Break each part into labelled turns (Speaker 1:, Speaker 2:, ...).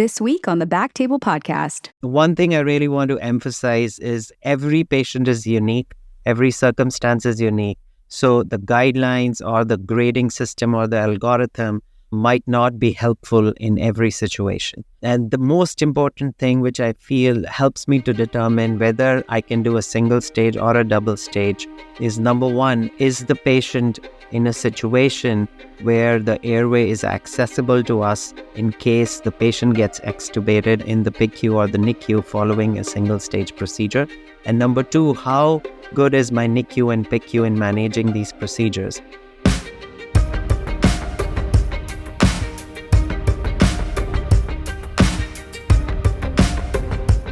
Speaker 1: This week on the BackTable podcast.
Speaker 2: One thing I really want to emphasize is every patient is unique, every circumstance is unique. So the guidelines or the grading system or the algorithm might not be helpful in every situation. And the most important thing which I feel helps me to determine whether I can do a single stage or a double stage is number one, is the patient in a situation where the airway is accessible to us in case the patient gets extubated in the PICU or the NICU following a single stage procedure. And number two, how good is my NICU and PICU in managing these procedures?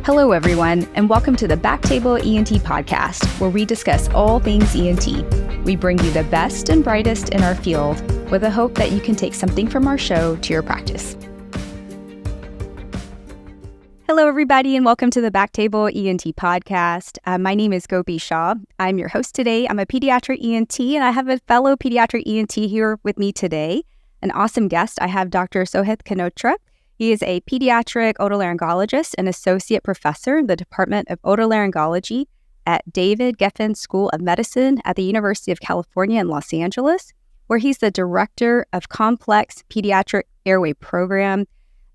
Speaker 1: Hello, everyone, and welcome to the BackTable ENT podcast, where we discuss all things ENT. We bring you the best and brightest in our field with the hope that you can take something from our show to your practice. Hello, everybody, and welcome to the BackTable ENT podcast. My name is Gopi Shah. I'm your host today. I'm a pediatric ENT, and I have a fellow pediatric ENT here with me today. An awesome guest. I have Dr. Sohit Kanotra. He is a pediatric otolaryngologist and associate professor in the Department of Otolaryngology at David Geffen School of Medicine at the University of California in Los Angeles, where he's the director of Complex Pediatric Airway Program.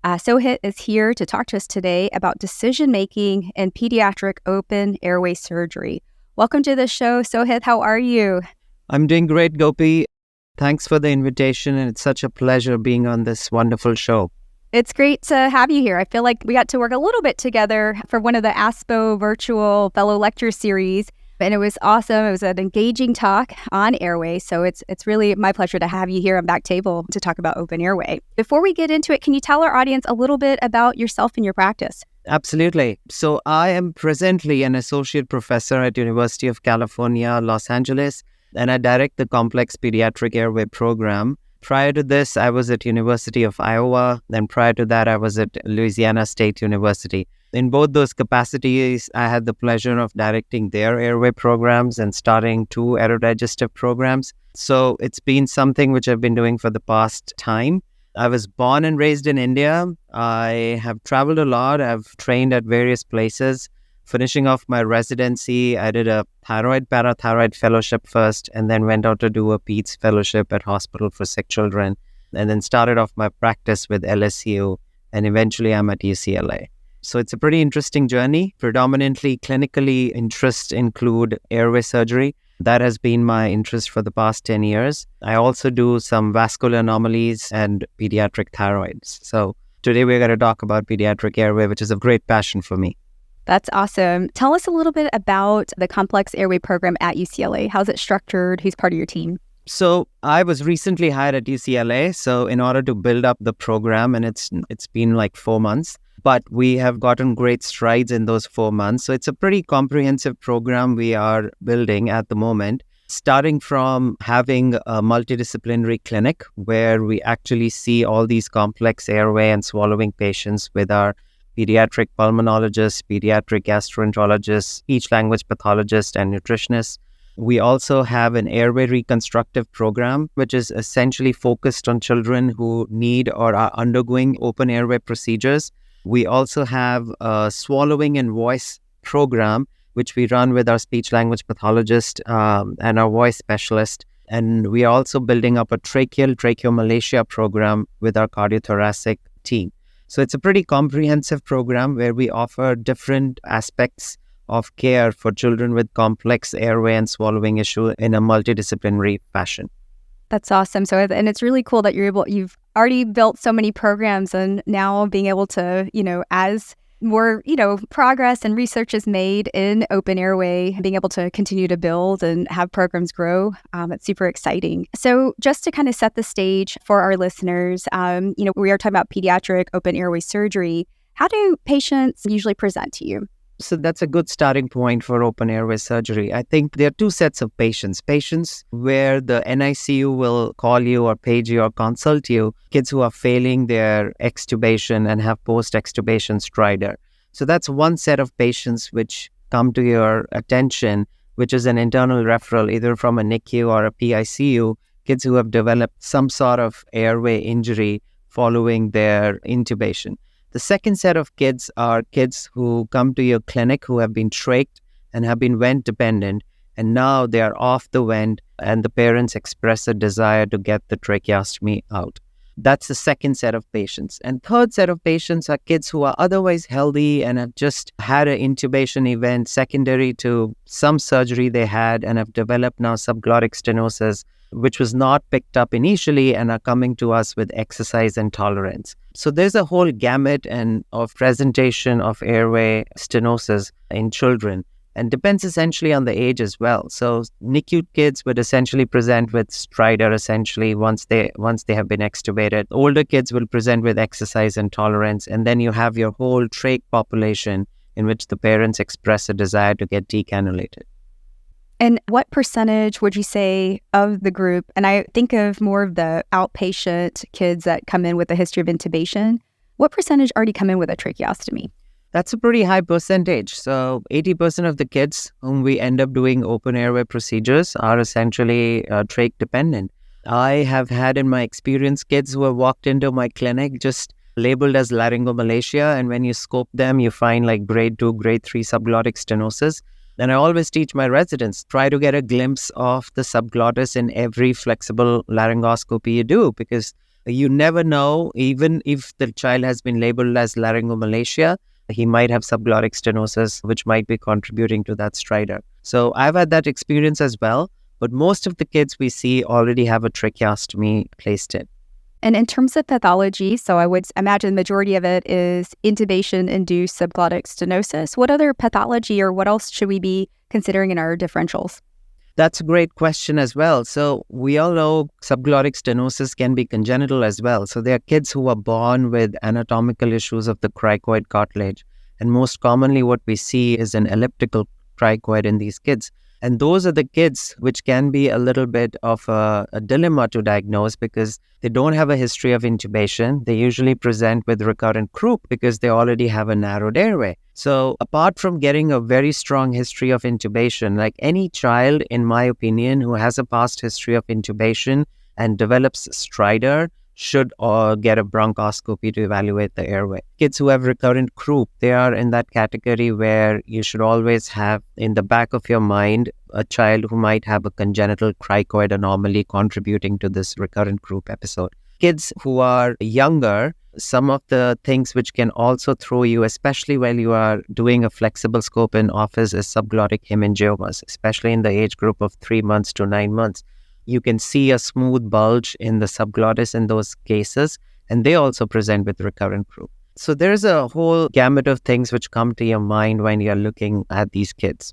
Speaker 1: Sohit is here to talk to us today about decision-making in pediatric open airway surgery. Welcome to the show, Sohit. How are you?
Speaker 2: I'm doing great, Gopi. Thanks for the invitation, and it's such a pleasure being on this wonderful show.
Speaker 1: It's great to have you here. I feel like we got to work a little bit together for one of the ASPO virtual fellow lecture series, and it was awesome. It was an engaging talk on airway, so it's really my pleasure to have you here on BackTable to talk about open airway. Before we get into it, can you tell our audience a little bit about yourself and your practice?
Speaker 2: Absolutely. So I am presently an associate professor at University of California, Los Angeles, and I direct the Complex Pediatric Airway Program. Prior to this, I was at University of Iowa. Then prior to that, I was at Louisiana State University. In both those capacities, I had the pleasure of directing their airway programs and starting 2 aerodigestive programs. So it's been something which I've been doing for the past time. I was born and raised in India. I have traveled a lot. I've trained at various places. Finishing off my residency, I did a thyroid parathyroid fellowship first, and then went out to do a PEDS fellowship at Hospital for Sick Children, and then started off my practice with LSU, and eventually I'm at UCLA. So it's a pretty interesting journey. Predominantly clinically, interests include airway surgery. That has been my interest for the past 10 years. I also do some vascular anomalies and pediatric thyroids. So today we're going to talk about pediatric airway, which is a great passion for me.
Speaker 1: That's awesome. Tell us a little bit about the Complex Airway Program at UCLA. How's it structured? Who's part of your team?
Speaker 2: So I was recently hired at UCLA. So in order to build up the program, and it's been like 4 months, but we have gotten great strides in those 4 months. So it's a pretty comprehensive program we are building at the moment, starting from having a multidisciplinary clinic where we actually see all these complex airway and swallowing patients with our pediatric pulmonologist, pediatric gastroenterologist, speech language pathologist, and nutritionist. We also have an airway reconstructive program, which is essentially focused on children who need or are undergoing open airway procedures. We also have a swallowing and voice program, which we run with our speech language pathologist and our voice specialist. And we are also building up a tracheomalacia program with our cardiothoracic team. So it's a pretty comprehensive program where we offer different aspects of care for children with complex airway and swallowing issue in a multidisciplinary fashion.
Speaker 1: That's awesome. So, and it's really cool that you've already built so many programs, and now being able to, as more, progress and research is made in open airway, being able to continue to build and have programs grow, it's super exciting. So just to kind of set the stage for our listeners, we are talking about pediatric open airway surgery. How do patients usually present to you?
Speaker 2: So that's a good starting point for open airway surgery. I think there are 2 sets of patients. Patients where the NICU will call you or page you or consult you, kids who are failing their extubation and have post-extubation stridor. So that's one set of patients which come to your attention, which is an internal referral either from a NICU or a PICU, kids who have developed some sort of airway injury following their intubation. The second set of kids are kids who come to your clinic who have been trached and have been vent dependent, and now they are off the vent and the parents express a desire to get the tracheostomy out. That's the second set of patients. And third set of patients are kids who are otherwise healthy and have just had an intubation event secondary to some surgery they had and have developed now subglottic stenosis, which was not picked up initially and are coming to us with exercise intolerance. So there's a whole gamut of presentation of airway stenosis in children, and depends essentially on the age as well. So NICU kids would essentially present with stridor essentially once they have been extubated. Older kids will present with exercise intolerance, and then you have your whole trach population in which the parents express a desire to get decannulated.
Speaker 1: And what percentage would you say of the group, and I think of more of the outpatient kids that come in with a history of intubation, what percentage already come in with a tracheostomy?
Speaker 2: That's a pretty high percentage. So 80% of the kids whom we end up doing open airway procedures are essentially trach dependent. I have had in my experience kids who have walked into my clinic just labeled as laryngomalacia, and when you scope them, you find like grade 2, grade 3 subglottic stenosis. And I always teach my residents, try to get a glimpse of the subglottis in every flexible laryngoscopy you do, because you never know, even if the child has been labeled as laryngomalacia, he might have subglottic stenosis, which might be contributing to that stridor. So I've had that experience as well, but most of the kids we see already have a tracheostomy placed in.
Speaker 1: And in terms of pathology, so I would imagine the majority of it is intubation-induced subglottic stenosis. What other pathology or what else should we be considering in our differentials?
Speaker 2: That's a great question as well. So we all know subglottic stenosis can be congenital as well. So there are kids who are born with anatomical issues of the cricoid cartilage. And most commonly what we see is an elliptical cricoid in these kids. And those are the kids which can be a little bit of a dilemma to diagnose because they don't have a history of intubation. They usually present with recurrent croup because they already have a narrowed airway. So apart from getting a very strong history of intubation, like any child, in my opinion, who has a past history of intubation and develops stridor should get a bronchoscopy to evaluate the airway. Kids who have recurrent croup, they are in that category where you should always have in the back of your mind a child who might have a congenital cricoid anomaly contributing to this recurrent croup episode. Kids who are younger, some of the things which can also throw you, especially while you are doing a flexible scope in office, is subglottic hemangiomas, especially in the age group of 3 months to 9 months. You can see a smooth bulge in the subglottis in those cases, and they also present with recurrent croup. So there's a whole gamut of things which come to your mind when you're looking at these kids.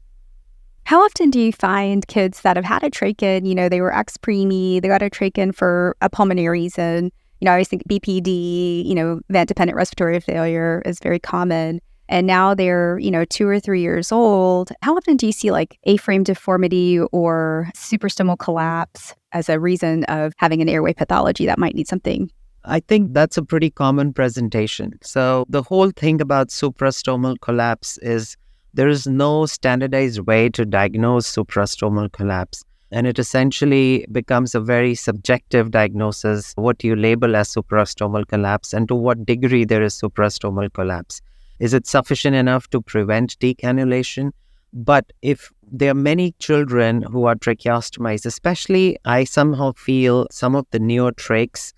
Speaker 1: How often do you find kids that have had a trach in, they were ex-preemie, they got a trach in for a pulmonary reason, I always think BPD, vent-dependent respiratory failure is very common. And now they're, 2 or 3 years old. How often do you see like A-frame deformity or suprastomal collapse as a reason of having an airway pathology that might need something?
Speaker 2: I think that's a pretty common presentation. So the whole thing about suprastomal collapse is there is no standardized way to diagnose suprastomal collapse. And it essentially becomes a very subjective diagnosis, what you label as suprastomal collapse and to what degree there is suprastomal collapse. Is it sufficient enough to prevent decannulation? But if there are many children who are tracheostomized, especially I somehow feel some of the neotrachs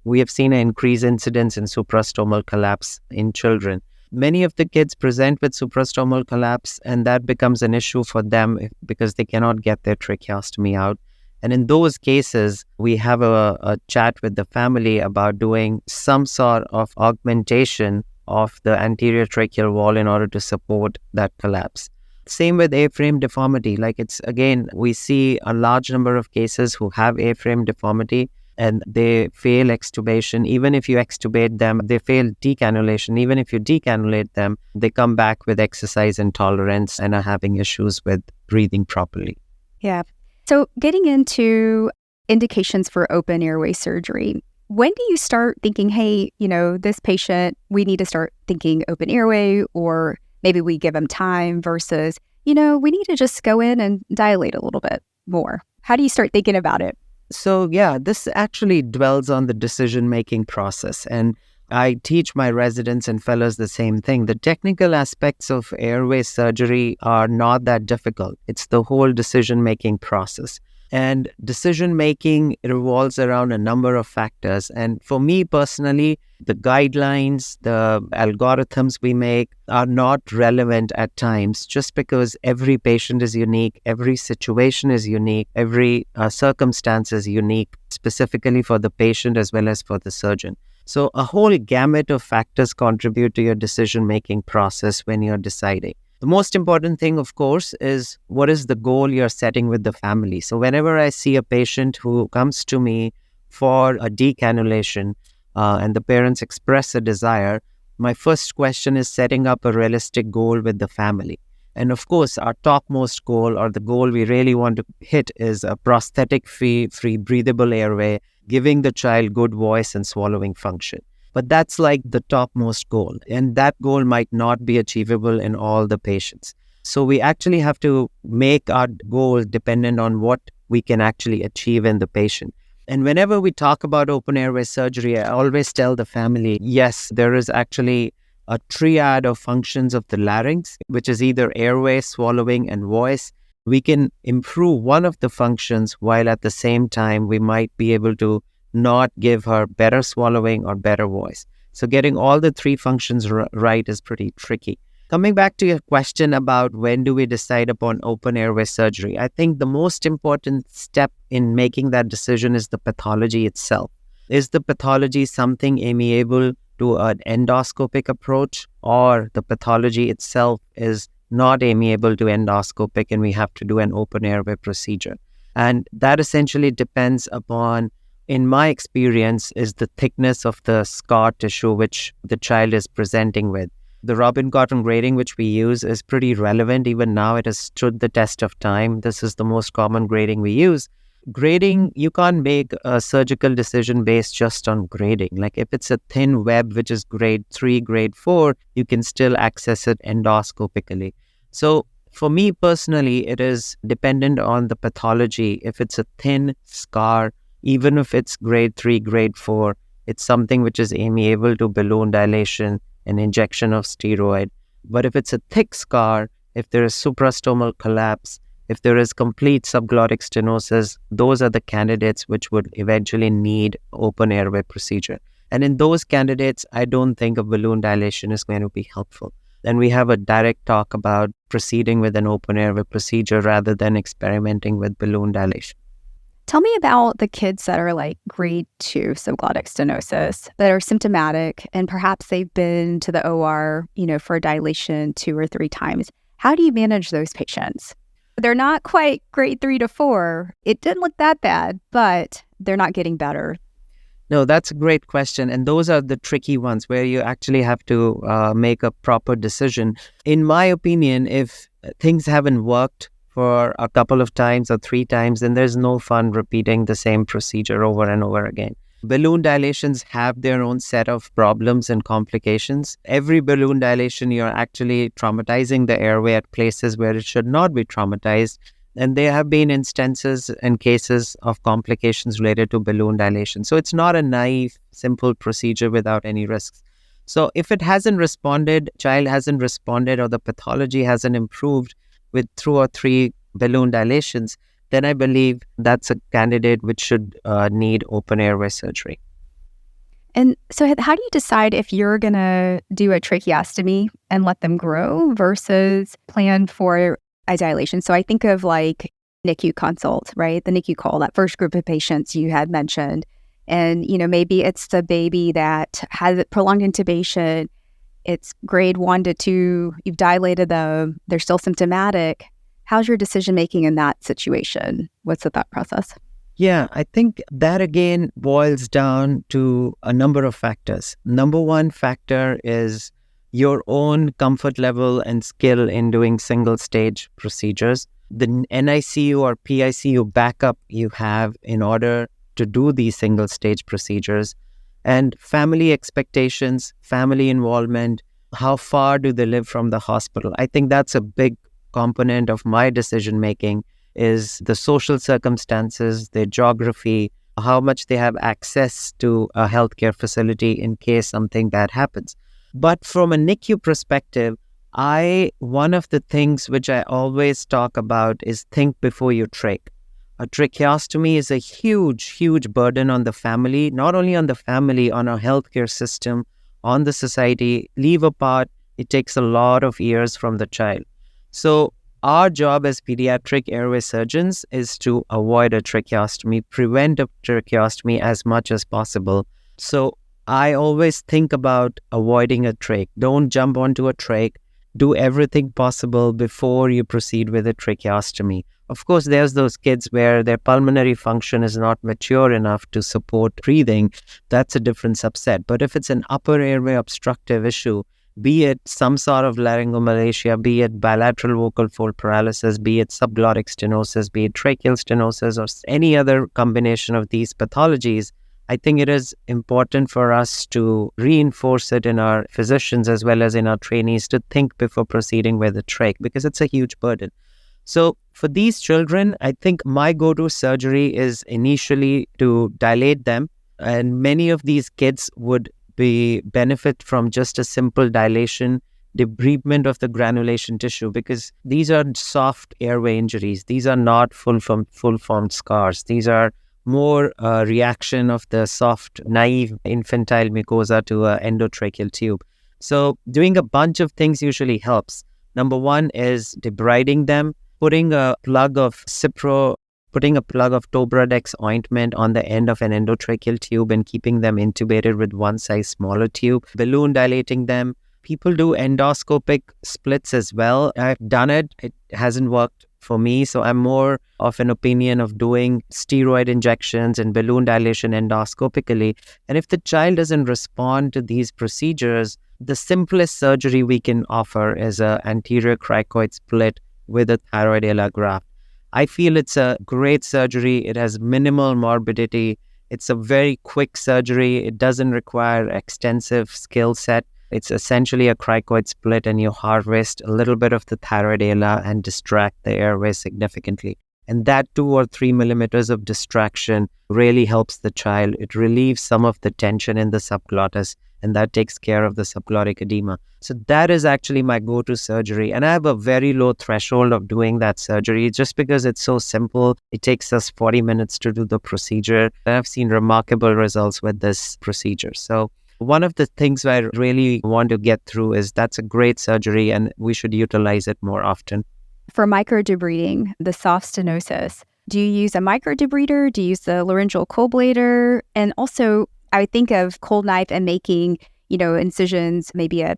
Speaker 2: we have seen an increased incidence in suprastomal collapse in children. Many of the kids present with suprastomal collapse, and that becomes an issue for them because they cannot get their tracheostomy out. And in those cases, we have a chat with the family about doing some sort of augmentation of the anterior tracheal wall in order to support that collapse. Same with A-frame deformity. We see a large number of cases who have A-frame deformity and they fail extubation. Even if you extubate them, they fail decannulation. Even if you decannulate them, they come back with exercise intolerance and are having issues with breathing properly.
Speaker 1: Yeah. So getting into indications for open airway surgery, when do you start thinking, hey, this patient, we need to start thinking open airway, or maybe we give them time versus, we need to just go in and dilate a little bit more? How do you start thinking about it?
Speaker 2: So, yeah, this actually dwells on the decision-making process. And I teach my residents and fellows the same thing. The technical aspects of airway surgery are not that difficult. It's the whole decision-making process. And decision-making revolves around a number of factors. And for me personally, the guidelines, the algorithms we make are not relevant at times just because every patient is unique, every situation is unique, every circumstance is unique, specifically for the patient as well as for the surgeon. So a whole gamut of factors contribute to your decision-making process when you're deciding. The most important thing, of course, is what is the goal you're setting with the family. So whenever I see a patient who comes to me for a decannulation and the parents express a desire, my first question is setting up a realistic goal with the family. And of course, our topmost goal, or the goal we really want to hit, is a prosthetic-free, breathable airway, giving the child good voice and swallowing function. But that's like the topmost goal. And that goal might not be achievable in all the patients. So we actually have to make our goal dependent on what we can actually achieve in the patient. And whenever we talk about open airway surgery, I always tell the family, yes, there is actually a triad of functions of the larynx, which is either airway, swallowing, and voice. We can improve one of the functions while at the same time we might be able to not give her better swallowing or better voice. So getting all the three functions right is pretty tricky. Coming back to your question about when do we decide upon open airway surgery, I think the most important step in making that decision is the pathology itself. Is the pathology something amiable to an endoscopic approach, or the pathology itself is not amiable to endoscopic and we have to do an open airway procedure? And that essentially depends upon, in my experience, is the thickness of the scar tissue which the child is presenting with. The Robin Cotton grading which we use is pretty relevant. Even now it has stood the test of time. This is the most common grading we use. Grading, you can't make a surgical decision based just on grading. Like if it's a thin web which is grade 3, grade 4, you can still access it endoscopically. So for me personally, it is dependent on the pathology. If it's a thin scar, even if it's grade 3, grade 4, it's something which is amiable to balloon dilation and injection of steroid. But if it's a thick scar, if there is suprastomal collapse, if there is complete subglottic stenosis, those are the candidates which would eventually need open airway procedure. And in those candidates, I don't think a balloon dilation is going to be helpful. Then we have a direct talk about proceeding with an open airway procedure rather than experimenting with balloon dilation.
Speaker 1: Tell me about the kids that are like grade 2 subglottic stenosis that are symptomatic and perhaps they've been to the OR, for a dilation 2 or 3 times. How do you manage those patients? They're not quite grade 3 to 4. It didn't look that bad, but they're not getting better.
Speaker 2: No, that's a great question. And those are the tricky ones where you actually have to make a proper decision. In my opinion, if things haven't worked for a couple of times or 3 times, then there's no fun repeating the same procedure over and over again. Balloon dilations have their own set of problems and complications. Every balloon dilation, you're actually traumatizing the airway at places where it should not be traumatized. And there have been instances and cases of complications related to balloon dilation. So it's not a naive, simple procedure without any risks. So if it hasn't responded, child hasn't responded, or the pathology hasn't improved with 2 or 3 balloon dilations, then I believe that's a candidate which should need open airway surgery.
Speaker 1: And so how do you decide if you're going to do a tracheostomy and let them grow versus plan for a dilation? So I think of like NICU consult, right? The NICU call, that first group of patients you had mentioned. And, maybe it's the baby that has prolonged intubation. It's grade 1 to 2. You've dilated them. They're still symptomatic. How's your decision-making in that situation? What's the thought process?
Speaker 2: Yeah, I think that again boils down to a number of factors. Number one factor is your own comfort level and skill in doing single-stage procedures. The NICU or PICU backup you have in order to do these single-stage procedures, and family expectations, family involvement, how far do they live from the hospital? I think that's a big component of my decision making, is the social circumstances, their geography, how much they have access to a healthcare facility in case something bad happens. But from a NICU perspective, one of the things which I always talk about is think before you trach. A tracheostomy is a huge, huge burden on the family, not only on the family, on our healthcare system, on the society. Leave apart, it takes a lot of years from the child. So our job as pediatric airway surgeons is to avoid a tracheostomy, prevent a tracheostomy as much as possible. So I always think about avoiding a trach. Don't jump onto a trach. Do everything possible before you proceed with a tracheostomy. Of course, there's those kids where their pulmonary function is not mature enough to support breathing. That's a different subset. But if it's an upper airway obstructive issue, be it some sort of laryngomalacia, be it bilateral vocal fold paralysis, be it subglottic stenosis, be it tracheal stenosis, or any other combination of these pathologies, I think it is important for us to reinforce it in our physicians as well as in our trainees to think before proceeding with the trach, because it's a huge burden. So for these children, I think my go-to surgery is initially to dilate them. And many of these kids would benefit from just a simple dilation, debridement of the granulation tissue, because these are soft airway injuries. These are not full-formed scars. These are more reaction of the soft, naive infantile mucosa to an endotracheal tube. So doing a bunch of things usually helps. Number one is debriding them, putting a plug of Tobradex ointment on the end of an endotracheal tube and keeping them intubated with one size smaller tube, balloon dilating them. People do endoscopic splits as well. I've done it. It hasn't worked for me. So I'm more of an opinion of doing steroid injections and balloon dilation endoscopically. And if the child doesn't respond to these procedures, the simplest surgery we can offer is an anterior cricoid split with a thyroid allograft. I feel it's a great surgery. It has minimal morbidity. It's a very quick surgery. It doesn't require extensive skill set. It's essentially a cricoid split, and you harvest a little bit of the thyroid ala and distract the airway significantly. And that 2 or 3 millimeters of distraction really helps the child. It relieves some of the tension in the subglottis, and that takes care of the subglottic edema. So that is actually my go-to surgery. And I have a very low threshold of doing that surgery just because it's so simple. It takes us 40 minutes to do the procedure. And I've seen remarkable results with this procedure. So one of the things I really want to get through is that's a great surgery and we should utilize it more often.
Speaker 1: For microdebriding, the soft stenosis, do you use a microdebrider? Do you use the laryngeal cold blader? And also, I would think of cold knife and making, incisions, maybe at,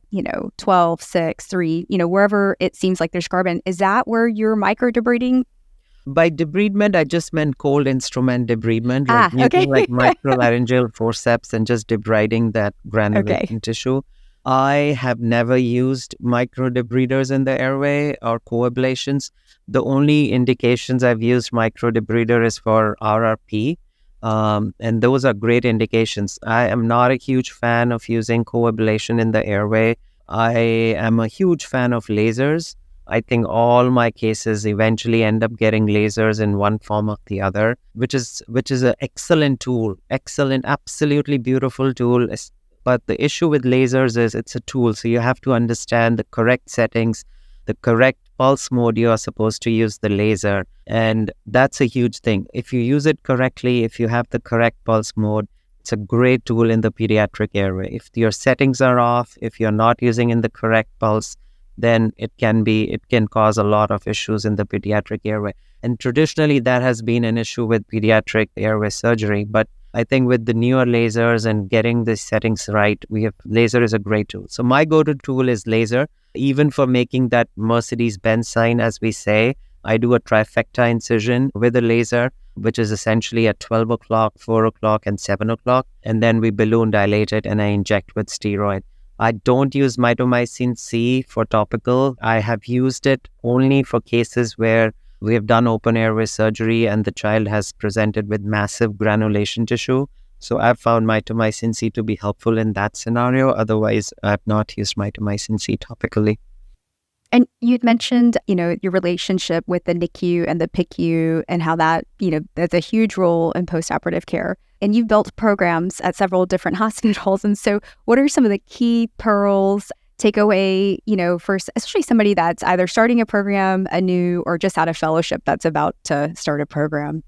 Speaker 1: 12, 6, 3, wherever it seems like there's carbon. Is that where you're microdebriding?
Speaker 2: By debridement, I just meant cold instrument debridement,
Speaker 1: using
Speaker 2: like microlaryngeal forceps and just debriding that granulation tissue. I have never used microdebriders in the airway or coablations. The only indications I've used microdebrider is for RRP, and those are great indications. I am not a huge fan of using coablation in the airway. I am a huge fan of lasers. I think all my cases eventually end up getting lasers in one form or the other, which is an excellent tool, absolutely beautiful tool. But the issue with lasers is it's a tool, so you have to understand the correct settings, the correct pulse mode you are supposed to use the laser, and that's a huge thing. If you use it correctly, if you have the correct pulse mode, it's a great tool in the pediatric airway. If your settings are off, if you're not using in the correct pulse, then it can cause a lot of issues in the pediatric airway. And traditionally, that has been an issue with pediatric airway surgery. But I think with the newer lasers and getting the settings right, laser is a great tool. So my go-to tool is laser. Even for making that Mercedes-Benz sign, as we say, I do a trifecta incision with a laser, which is essentially at 12 o'clock, 4 o'clock, and 7 o'clock. And then we balloon dilate it and I inject with steroid. I don't use mitomycin C for topical. I have used it only for cases where we have done open airway surgery and the child has presented with massive granulation tissue. So I've found mitomycin C to be helpful in that scenario. Otherwise, I've not used mitomycin C topically.
Speaker 1: And you'd mentioned, your relationship with the NICU and the PICU and how that, that's a huge role in post-operative care. And you've built programs at several different hospitals. And so what are some of the key pearls, takeaway, for especially somebody that's either starting a program anew or just out of fellowship that's about to start a program?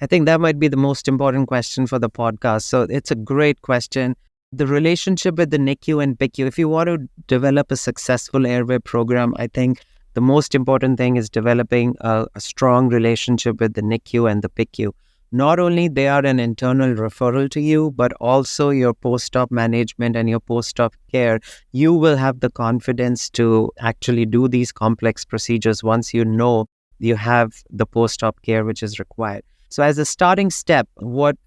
Speaker 2: I think that might be the most important question for the podcast. So it's a great question. The relationship with the NICU and PICU, if you want to develop a successful airway program, I think the most important thing is developing a strong relationship with the NICU and the PICU. Not only they are an internal referral to you, but also your post-op management and your post-op care, you will have the confidence to actually do these complex procedures once you know you have the post-op care which is required. So as a starting step,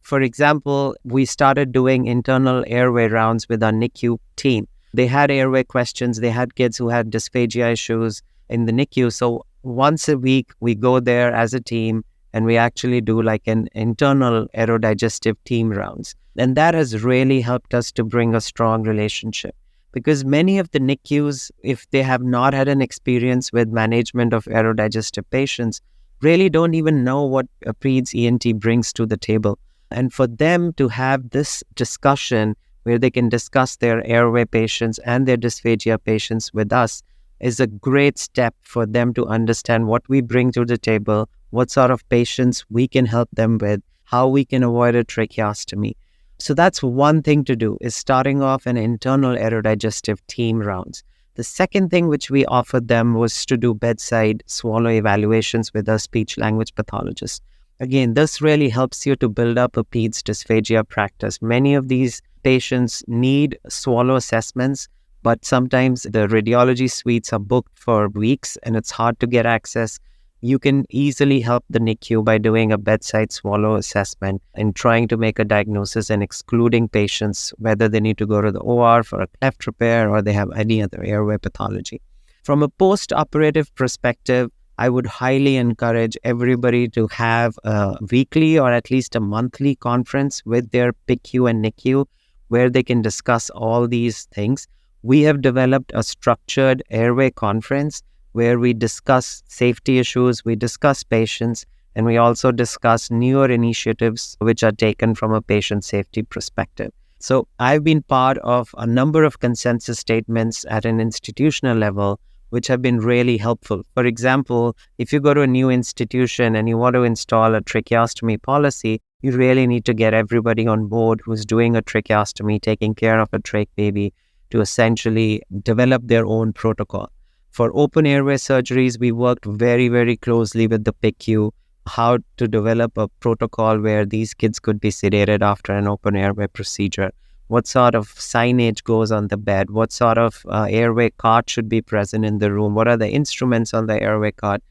Speaker 2: for example, we started doing internal airway rounds with our NICU team. They had airway questions. They had kids who had dysphagia issues in the NICU. So once a week, we go there as a team and we actually do like an internal aerodigestive team rounds. And that has really helped us to bring a strong relationship. Because many of the NICUs, if they have not had an experience with management of aerodigestive patients, really don't even know what a peds ENT brings to the table. And for them to have this discussion where they can discuss their airway patients and their dysphagia patients with us is a great step for them to understand what we bring to the table, what sort of patients we can help them with, how we can avoid a tracheostomy. So that's one thing to do, is starting off an internal aerodigestive team rounds. The second thing which we offered them was to do bedside swallow evaluations with a speech-language pathologist. Again, this really helps you to build up a peds dysphagia practice. Many of these patients need swallow assessments, but sometimes the radiology suites are booked for weeks and it's hard to get access. You can easily help the NICU by doing a bedside swallow assessment and trying to make a diagnosis and excluding patients, whether they need to go to the OR for a cleft repair or they have any other airway pathology. From a post-operative perspective, I would highly encourage everybody to have a weekly or at least a monthly conference with their PICU and NICU where they can discuss all these things. We have developed a structured airway conference where we discuss safety issues, we discuss patients, and we also discuss newer initiatives which are taken from a patient safety perspective. So I've been part of a number of consensus statements at an institutional level which have been really helpful. For example, if you go to a new institution and you want to install a tracheostomy policy, you really need to get everybody on board who's doing a tracheostomy, taking care of a trach baby, to essentially develop their own protocol. For open airway surgeries, we worked very, very closely with the PICU, how to develop a protocol where these kids could be sedated after an open airway procedure. What sort of signage goes on the bed? What sort of airway cart should be present in the room? What are the instruments on the airway cart?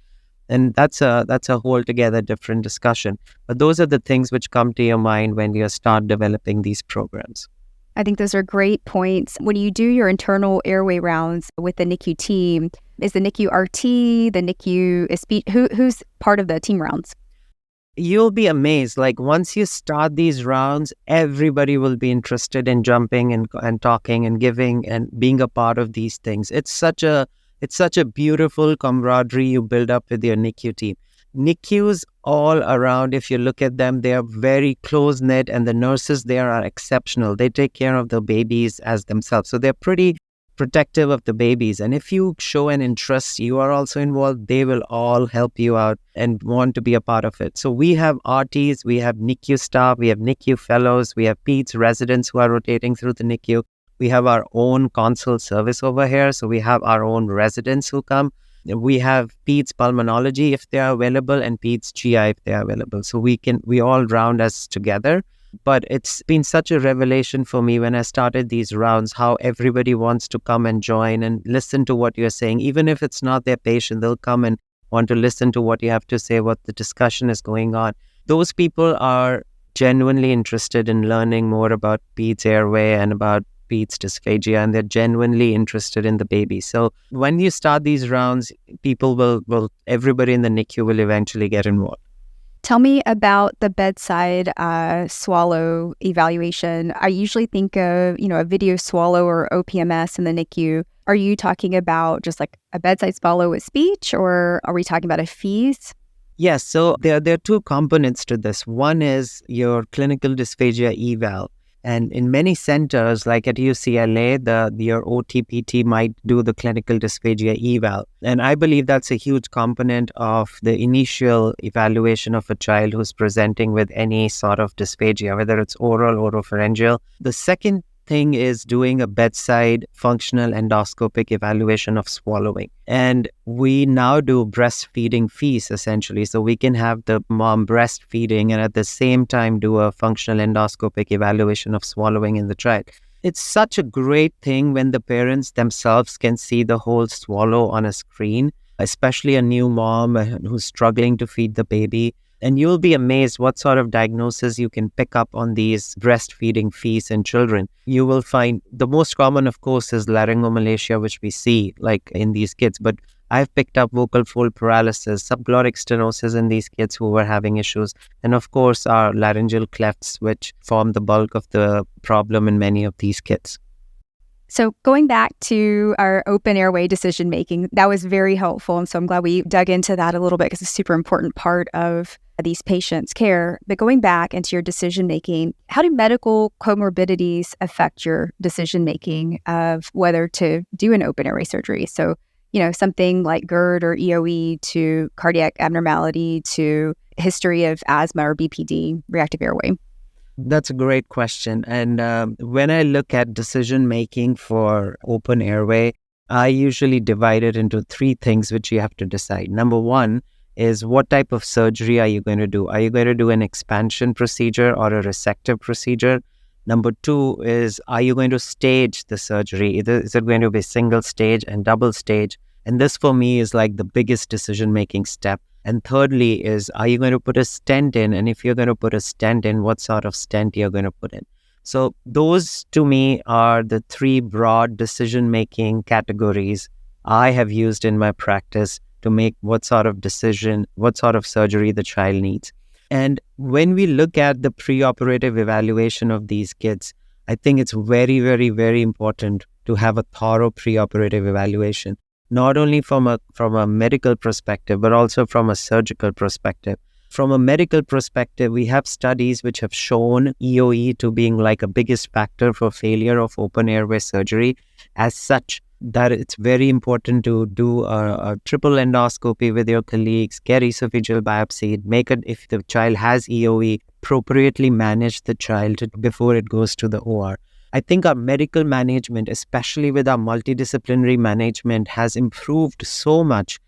Speaker 2: And that's a whole together different discussion. But those are the things which come to your mind when you start developing these programs.
Speaker 1: I think those are great points. When you do your internal airway rounds with the NICU team, is the NICU RT, the NICU is speech, who's part of the team rounds?
Speaker 2: You'll be amazed. Like once you start these rounds, everybody will be interested in jumping and talking and giving and being a part of these things. It's such a beautiful camaraderie you build up with your NICU team. NICUs all around, if you look at them, they are very close-knit and the nurses there are exceptional. They take care of the babies as themselves. So they're pretty protective of the babies. And if you show an interest, you are also involved, they will all help you out and want to be a part of it. So we have RTs, we have NICU staff, we have NICU fellows, we have PEDS residents who are rotating through the NICU. We have our own consult service over here. So we have our own residents who come. We have PEDS pulmonology if they are available and PEDS GI if they are available. So we all round us together. But it's been such a revelation for me when I started these rounds, how everybody wants to come and join and listen to what you're saying. Even if it's not their patient, they'll come and want to listen to what you have to say, what the discussion is going on. Those people are genuinely interested in learning more about PEDS airway and about PEDS dysphagia, and they're genuinely interested in the baby. So when you start these rounds, everybody in the NICU will eventually get involved.
Speaker 1: Tell me about the bedside swallow evaluation. I usually think of, a video swallow or OPMS in the NICU. Are you talking about just like a bedside swallow with speech, or are we talking about a FEES?
Speaker 2: Yes, so there are two components to this. One is your clinical dysphagia eval. And in many centers, like at UCLA, your OTPT might do the clinical dysphagia eval. And I believe that's a huge component of the initial evaluation of a child who's presenting with any sort of dysphagia, whether it's oral or oropharyngeal. The second thing is doing a bedside functional endoscopic evaluation of swallowing. And we now do breastfeeding fees essentially. So we can have the mom breastfeeding and at the same time do a functional endoscopic evaluation of swallowing in the child. It's such a great thing when the parents themselves can see the whole swallow on a screen, especially a new mom who's struggling to feed the baby. And you'll be amazed what sort of diagnosis you can pick up on these breastfeeding fees in children. You will find the most common, of course, is laryngomalacia, which we see like in these kids. But I've picked up vocal fold paralysis, subglottic stenosis in these kids who were having issues. And of course, our laryngeal clefts, which form the bulk of the problem in many of these kids.
Speaker 1: So going back to our open airway decision making, that was very helpful. And so I'm glad we dug into that a little bit because it's a super important part of these patients' care. But going back into your decision making, how do medical comorbidities affect your decision making of whether to do an open airway surgery? So, something like GERD or EOE to cardiac abnormality to history of asthma or BPD, reactive airway.
Speaker 2: That's a great question. And when I look at decision making for open airway, I usually divide it into three things which you have to decide. Number one is what type of surgery are you going to do? Are you going to do an expansion procedure or a resective procedure? Number two is, are you going to stage the surgery? Is it going to be single stage and double stage? And this for me is like the biggest decision making step. And thirdly is, are you going to put a stent in? And if you're going to put a stent in, what sort of stent you're going to put in? So those to me are the three broad decision-making categories I have used in my practice to make what sort of decision, what sort of surgery the child needs. And when we look at the preoperative evaluation of these kids, I think it's very, very, very important to have a thorough preoperative evaluation. Not only from a medical perspective, but also from a surgical perspective. From a medical perspective, we have studies which have shown EOE to being like a biggest factor for failure of open airway surgery. As such, that it's very important to do a triple endoscopy with your colleagues, get esophageal biopsy, if the child has EOE, appropriately manage the child before it goes to the OR. I think our medical management, especially with our multidisciplinary management, has improved so much.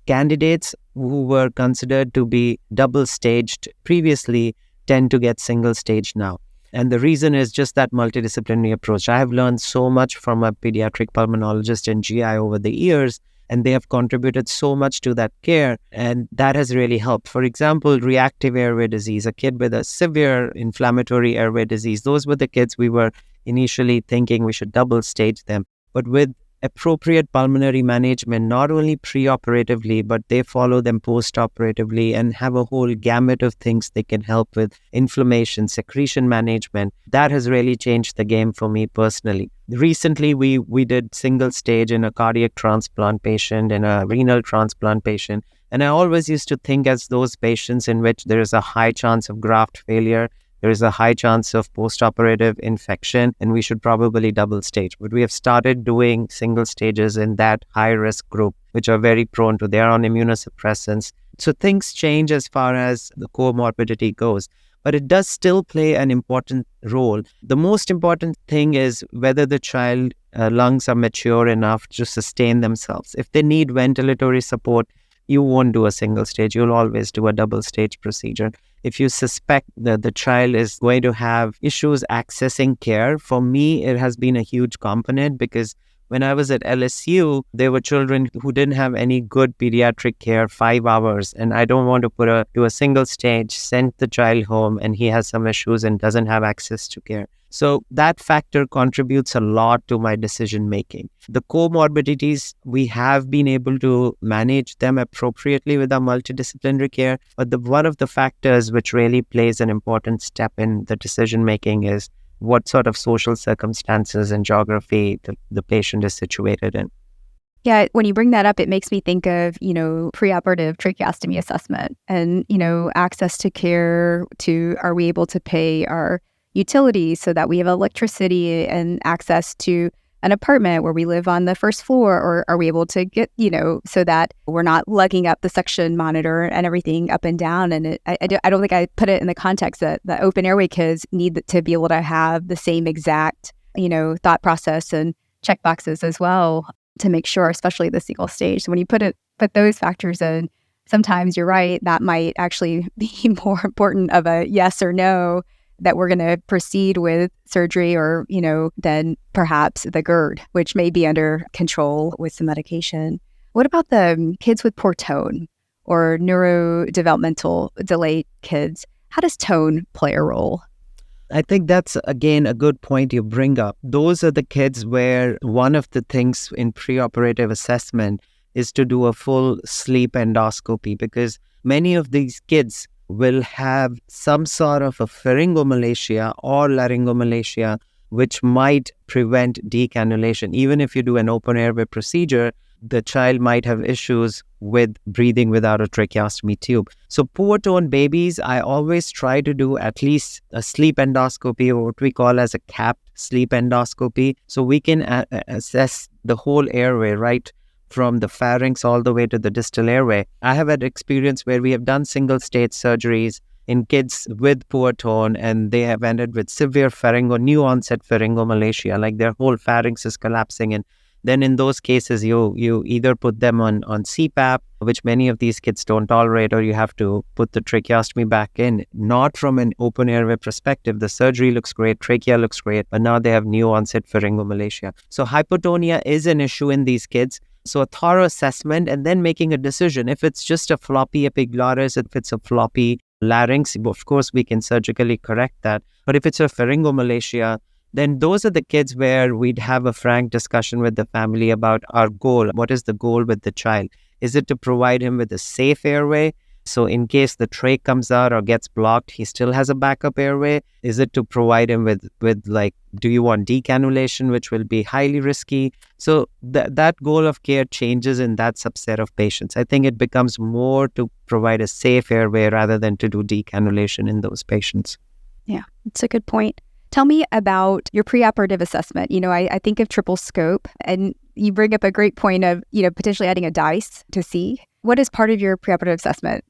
Speaker 2: Candidates who were considered to be double-staged previously tend to get single-stage now. And the reason is just that multidisciplinary approach. I have learned so much from a pediatric pulmonologist and GI over the years, and they have contributed so much to that care, and that has really helped. For example, reactive airway disease, a kid with a severe inflammatory airway disease, those were the kids we were initially thinking we should double stage them. But with appropriate pulmonary management, not only preoperatively, but they follow them post-operatively and have a whole gamut of things they can help with: inflammation, secretion management. That has really changed the game for me personally. Recently, we did single stage in a cardiac transplant patient and a renal transplant patient. And I always used to think as those patients in which there is a high chance of graft failure, there is a high chance of post-operative infection, and we should probably double stage. But we have started doing single stages in that high-risk group, which are very prone to, they're on immunosuppressants. So things change as far as the comorbidity goes, but it does still play an important role. The most important thing is whether the child lungs are mature enough to sustain themselves. If they need ventilatory support, you won't do a single stage. You'll always do a double stage procedure. If you suspect that the child is going to have issues accessing care, for me, it has been a huge component because when I was at LSU, there were children who didn't have any good pediatric care 5 hours. And I don't want to do a single stage, send the child home, and he has some issues and doesn't have access to care. So that factor contributes a lot to my decision making. The comorbidities, we have been able to manage them appropriately with our multidisciplinary care, but one of the factors which really plays an important step in the decision making is what sort of social circumstances and geography the patient is situated in.
Speaker 1: Yeah, when you bring that up, it makes me think of, preoperative tracheostomy assessment and, access to care are we able to pay our utilities so that we have electricity and access to an apartment where we live on the first floor, or are we able to get, so that we're not lugging up the suction monitor and everything up and down. And I don't think I put it in the context that the open airway kids need to be able to have the same exact, thought process and check boxes as well, to make sure, especially the single stage. So when you put those factors in, sometimes you're right, that might actually be more important of a yes or no that we're going to proceed with surgery or, than perhaps the GERD, which may be under control with some medication. What about the kids with poor tone or neurodevelopmental delayed kids? How does tone play a role?
Speaker 2: I think that's, again, a good point you bring up. Those are the kids where one of the things in preoperative assessment is to do a full sleep endoscopy, because many of these kids will have some sort of a pharyngomalacia or laryngomalacia, which might prevent decannulation. Even if you do an open airway procedure, the child might have issues with breathing without a tracheostomy tube. So poor tone babies, I always try to do at least a sleep endoscopy, or what we call as a capped sleep endoscopy. So we can assess the whole airway, right from the pharynx all the way to the distal airway. I have had experience where we have done single stage surgeries in kids with poor tone, and they have ended with severe new onset pharyngomalacia, like their whole pharynx is collapsing. And then in those cases, you either put them on CPAP, which many of these kids don't tolerate, or you have to put the tracheostomy back in. Not from an open airway perspective. The surgery looks great, trachea looks great, but now they have new onset pharyngomalacia. So hypotonia is an issue in these kids. So a thorough assessment and then making a decision. If it's just a floppy epiglottis, if it's a floppy larynx, of course we can surgically correct that. But if it's a pharyngomalacia, then those are the kids where we'd have a frank discussion with the family about our goal. What is the goal with the child? Is it to provide him with a safe airway? So in case the trach comes out or gets blocked, he still has a backup airway. Is it to provide him with like, do you want decannulation, which will be highly risky? So that goal of care changes in that subset of patients. I think it becomes more to provide a safe airway rather than to do decannulation in those patients.
Speaker 1: Yeah, it's a good point. Tell me about your preoperative assessment. I think of triple scope, and you bring up a great point of, potentially adding a DICE to see. What is part of your preoperative assessment?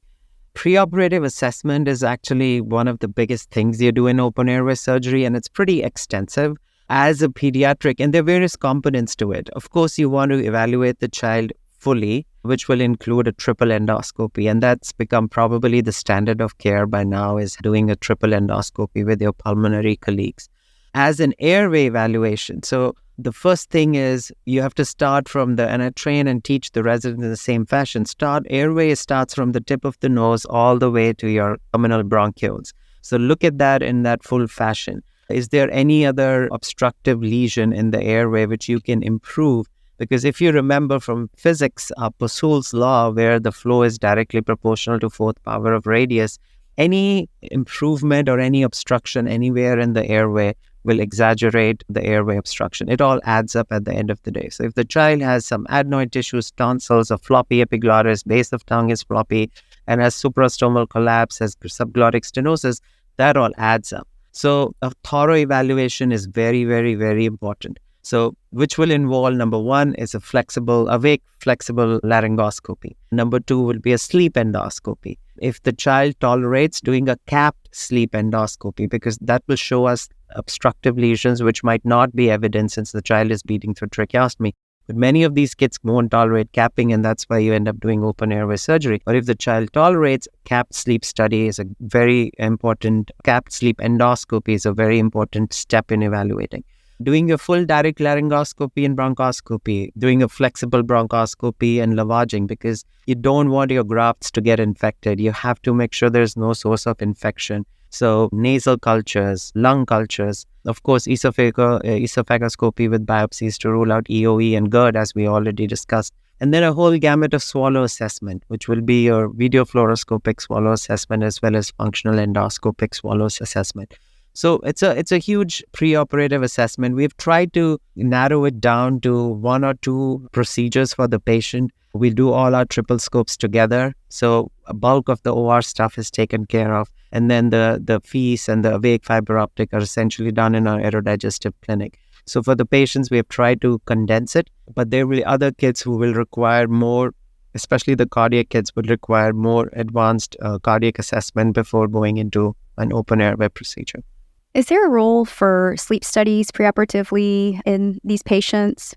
Speaker 2: Preoperative assessment is actually one of the biggest things you do in open airway surgery, and it's pretty extensive. As a pediatric, and there are various components to it. Of course, you want to evaluate the child fully, which will include a triple endoscopy, and that's become probably the standard of care by now, is doing a triple endoscopy with your pulmonary colleagues. As an airway evaluation, so the first thing is you have to start from and I train and teach the residents in the same fashion. Airway starts from the tip of the nose all the way to your terminal bronchioles. So look at that in that full fashion. Is there any other obstructive lesion in the airway which you can improve? Because if you remember from physics, Poiseuille's law, where the flow is directly proportional to fourth power of radius, any improvement or any obstruction anywhere in the airway will exaggerate the airway obstruction. It all adds up at the end of the day. So if the child has some adenoid tissues, tonsils, a floppy epiglottis, base of tongue is floppy, and has suprastomal collapse, has subglottic stenosis, that all adds up. So a thorough evaluation is very, very, very important. So which will involve, number one, is a awake, flexible laryngoscopy. Number two will be a sleep endoscopy. If the child tolerates, doing a capped sleep endoscopy, because that will show us obstructive lesions which might not be evident since the child is bleeding through tracheostomy. But many of these kids won't tolerate capping, and that's why you end up doing open airway surgery. But if the child tolerates, capped sleep study is a very important, capped sleep endoscopy is a very important step in evaluating. doing a full direct laryngoscopy and bronchoscopy, doing a flexible bronchoscopy and lavaging, because you don't want your grafts to get infected. You have to make sure there's no source of infection. So nasal cultures, lung cultures, of course, esophagoscopy with biopsies to rule out EOE and GERD, as we already discussed. And then a whole gamut of swallow assessment, which will be your video fluoroscopic swallow assessment as well as functional endoscopic swallow assessment. So it's a huge preoperative assessment. We've tried to narrow it down to one or two procedures for the patient. We do all our triple scopes together. So a bulk of the OR stuff is taken care of. And then the FEES and the awake fiber optic are essentially done in our aerodigestive clinic. So for the patients, we have tried to condense it, but there will be other kids who will require more, especially the cardiac kids would require more advanced cardiac assessment before going into an open airway procedure.
Speaker 1: Is there a role for sleep studies preoperatively in these patients?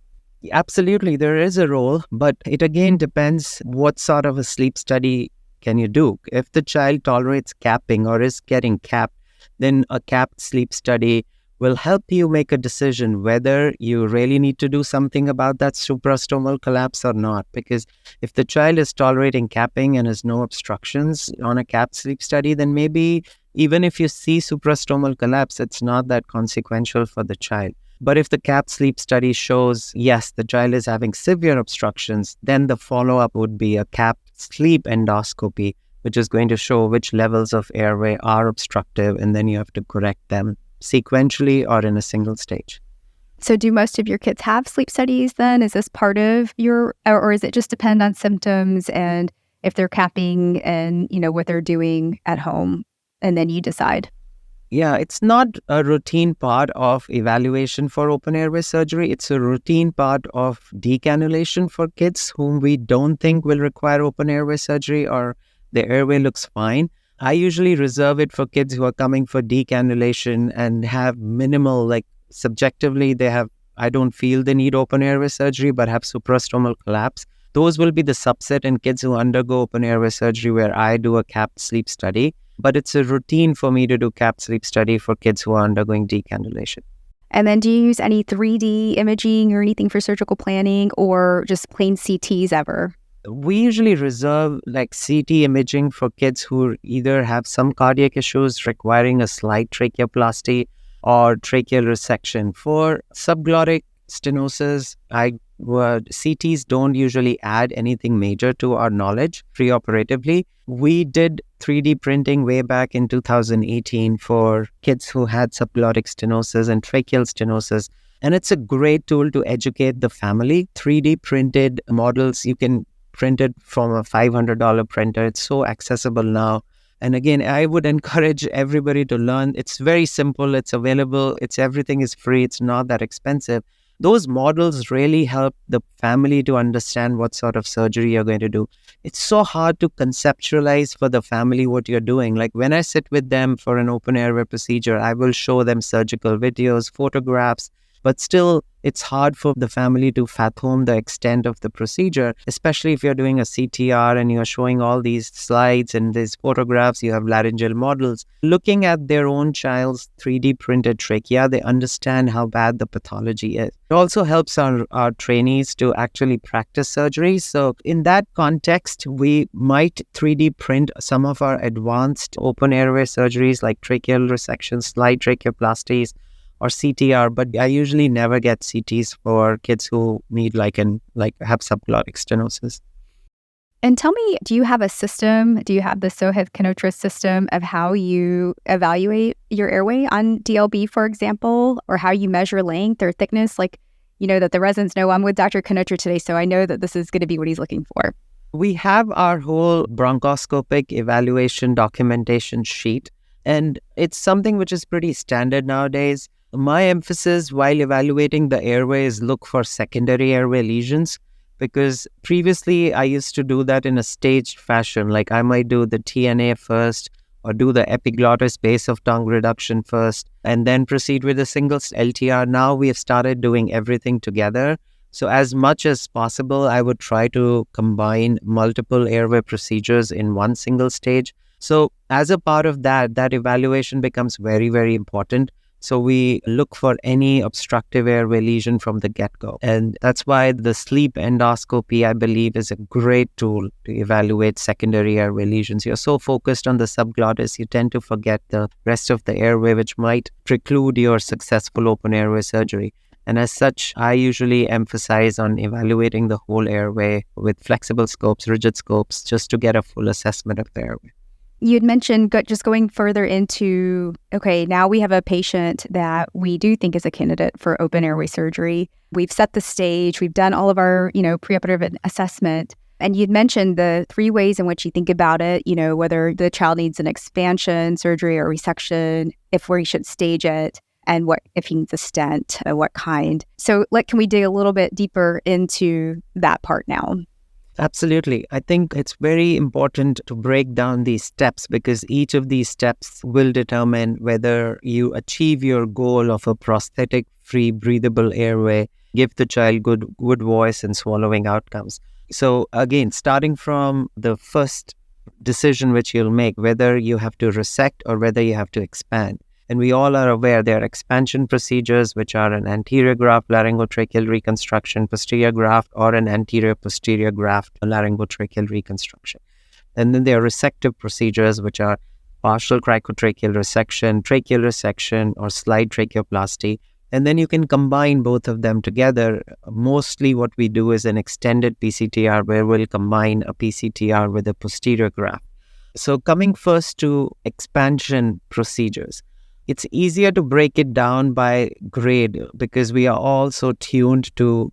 Speaker 2: Absolutely, there is a role, but it again depends what sort of a sleep study can you do. If the child tolerates capping or is getting capped, then a capped sleep study will help you make a decision whether you really need to do something about that suprastomal collapse or not. Because if the child is tolerating capping and has no obstructions on a capped sleep study, then maybe even if you see suprastomal collapse, it's not that consequential for the child. But if the capped sleep study shows, yes, the child is having severe obstructions, then the follow-up would be a capped sleep endoscopy, which is going to show which levels of airway are obstructive, and then you have to correct them sequentially or in a single stage.
Speaker 1: So do most of your kids have sleep studies then? Is this part of your, or is it just depend on symptoms and if they're capping and, what they're doing at home, and then you decide?
Speaker 2: Yeah, it's not a routine part of evaluation for open airway surgery. It's a routine part of decannulation for kids whom we don't think will require open airway surgery or the airway looks fine. I usually reserve it for kids who are coming for decannulation and have minimal, subjectively, I don't feel they need open airway surgery, but have suprastomal collapse. Those will be the subset in kids who undergo open airway surgery where I do a capped sleep study. But it's a routine for me to do capped sleep study for kids who are undergoing decannulation.
Speaker 1: And then do you use any 3D imaging or anything for surgical planning or just plain CTs ever?
Speaker 2: We usually reserve CT imaging for kids who either have some cardiac issues requiring a slight tracheoplasty or tracheal resection. For subglottic stenosis, CTs don't usually add anything major to our knowledge preoperatively. We did 3D printing way back in 2018 for kids who had subglottic stenosis and tracheal stenosis. And it's a great tool to educate the family. 3D printed models, you can print it from a $500 printer. It's so accessible now. And again, I would encourage everybody to learn. It's very simple. It's available. Everything is free. It's not that expensive. Those models really help the family to understand what sort of surgery you're going to do. It's so hard to conceptualize for the family what you're doing. Like when I sit with them for an open airway procedure, I will show them surgical videos, photographs, but still it's hard for the family to fathom the extent of the procedure, especially if you're doing a CTR and you're showing all these slides and these photographs, you have laryngeal models. Looking at their own child's 3D printed trachea, they understand how bad the pathology is. It also helps our trainees to actually practice surgery. So in that context, we might 3D print some of our advanced open airway surgeries like tracheal resections, slight tracheoplasties, or CTR, but I usually never get CTs for kids who need have subglottic stenosis.
Speaker 1: And tell me, do you have a system? Do you have the Sohit Kanotra system of how you evaluate your airway on DLB, for example, or how you measure length or thickness? That the residents know I'm with Dr. Kanotra today, so I know that this is going to be what he's looking for.
Speaker 2: We have our whole bronchoscopic evaluation documentation sheet, and it's something which is pretty standard nowadays. My emphasis while evaluating the airway is look for secondary airway lesions, because previously I used to do that in a staged fashion. Like I might do the TNA first or do the epiglottis base of tongue reduction first and then proceed with a single LTR. Now we have started doing everything together. So as much as possible, I would try to combine multiple airway procedures in one single stage. So as a part of that evaluation becomes very, very important. So we look for any obstructive airway lesion from the get-go. And that's why the sleep endoscopy, I believe, is a great tool to evaluate secondary airway lesions. You're so focused on the subglottis, you tend to forget the rest of the airway, which might preclude your successful open airway surgery. And as such, I usually emphasize on evaluating the whole airway with flexible scopes, rigid scopes, just to get a full assessment of the airway.
Speaker 1: You had mentioned just going further into, okay, now we have a patient that we do think is a candidate for open airway surgery. We've set the stage. We've done all of our, preoperative assessment. And you'd mentioned the 3 ways in which you think about it, whether the child needs an expansion, surgery, or resection, if we should stage it, and what if he needs a stent, what kind. So can we dig a little bit deeper into that part now?
Speaker 2: Absolutely. I think it's very important to break down these steps because each of these steps will determine whether you achieve your goal of a prosthetic-free breathable airway, give the child good voice and swallowing outcomes. So again, starting from the first decision which you'll make, whether you have to resect or whether you have to expand. And we all are aware there are expansion procedures, which are an anterior graft laryngotracheal reconstruction, posterior graft, or an anterior-posterior graft laryngotracheal reconstruction. And then there are resective procedures, which are partial cricotracheal resection, tracheal resection, or slide tracheoplasty. And then you can combine both of them together. Mostly what we do is an extended PCTR, where we'll combine a PCTR with a posterior graft. So coming first to expansion procedures. It's easier to break it down by grade because we are all so tuned to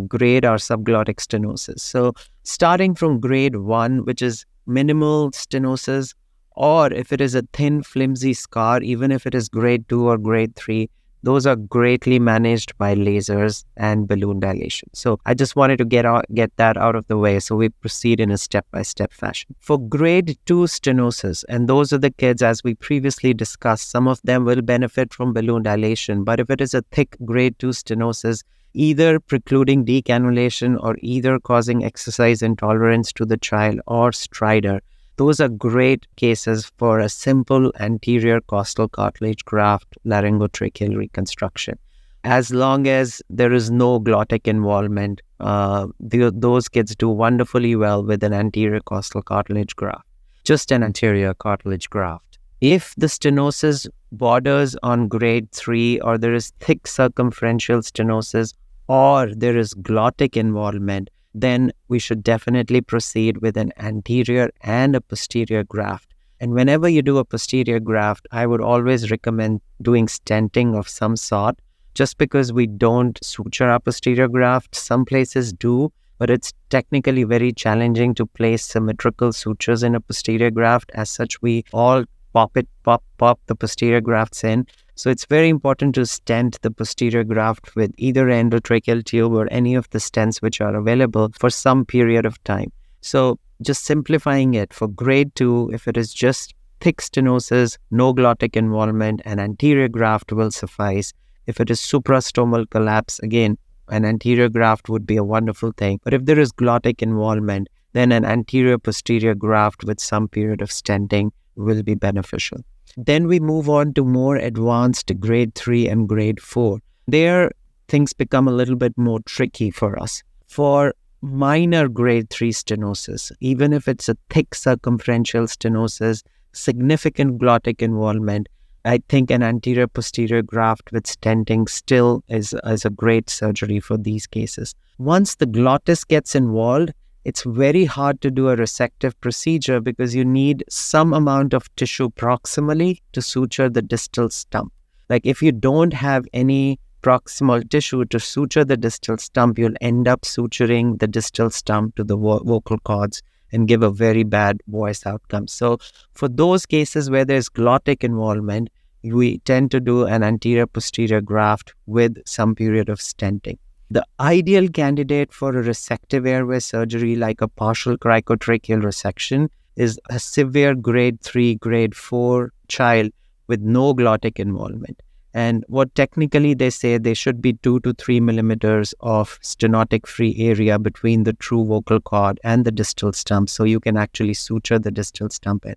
Speaker 2: grade our subglottic stenosis. So starting from grade 1, which is minimal stenosis, or if it is a thin, flimsy scar, even if it is grade 2 or grade 3, those are greatly managed by lasers and balloon dilation. So I just wanted to get that out of the way. So we proceed in a step-by-step fashion. For grade 2 stenosis, and those are the kids, as we previously discussed, some of them will benefit from balloon dilation. But if it is a thick grade 2 stenosis, either precluding decannulation or either causing exercise intolerance to the child or stridor, those are great cases for a simple anterior costal cartilage graft laryngotracheal reconstruction. As long as there is no glottic involvement, those kids do wonderfully well with an anterior costal cartilage graft, just an anterior cartilage graft. If the stenosis borders on grade 3 or there is thick circumferential stenosis or there is glottic involvement, then we should definitely proceed with an anterior and a posterior graft. And whenever you do a posterior graft, I would always recommend doing stenting of some sort, just because we don't suture our posterior graft. Some places do, but it's technically very challenging to place symmetrical sutures in a posterior graft. As such, we all pop the posterior grafts in. So it's very important to stent the posterior graft with either endotracheal tube or any of the stents which are available for some period of time. So just simplifying it, for grade 2, if it is just thick stenosis, no glottic involvement, an anterior graft will suffice. If it is suprastomal collapse, again, an anterior graft would be a wonderful thing. But if there is glottic involvement, then an anterior-posterior graft with some period of stenting will be beneficial. Then we move on to more advanced grade 3 and grade 4. There, things become a little bit more tricky for us. For minor grade 3 stenosis, even if it's a thick circumferential stenosis, significant glottic involvement, I think an anterior-posterior graft with stenting still is a great surgery for these cases. Once the glottis gets involved, it's very hard to do a resective procedure because you need some amount of tissue proximally to suture the distal stump. Like if you don't have any proximal tissue to suture the distal stump, you'll end up suturing the distal stump to the vocal cords and give a very bad voice outcome. So for those cases where there's glottic involvement, we tend to do an anterior-posterior graft with some period of stenting. The ideal candidate for a resective airway surgery like a partial cricotracheal resection is a severe grade 3, grade 4 child with no glottic involvement. And what technically they say, there should be 2 to 3 millimeters of stenotic free area between the true vocal cord and the distal stump, so you can actually suture the distal stump in.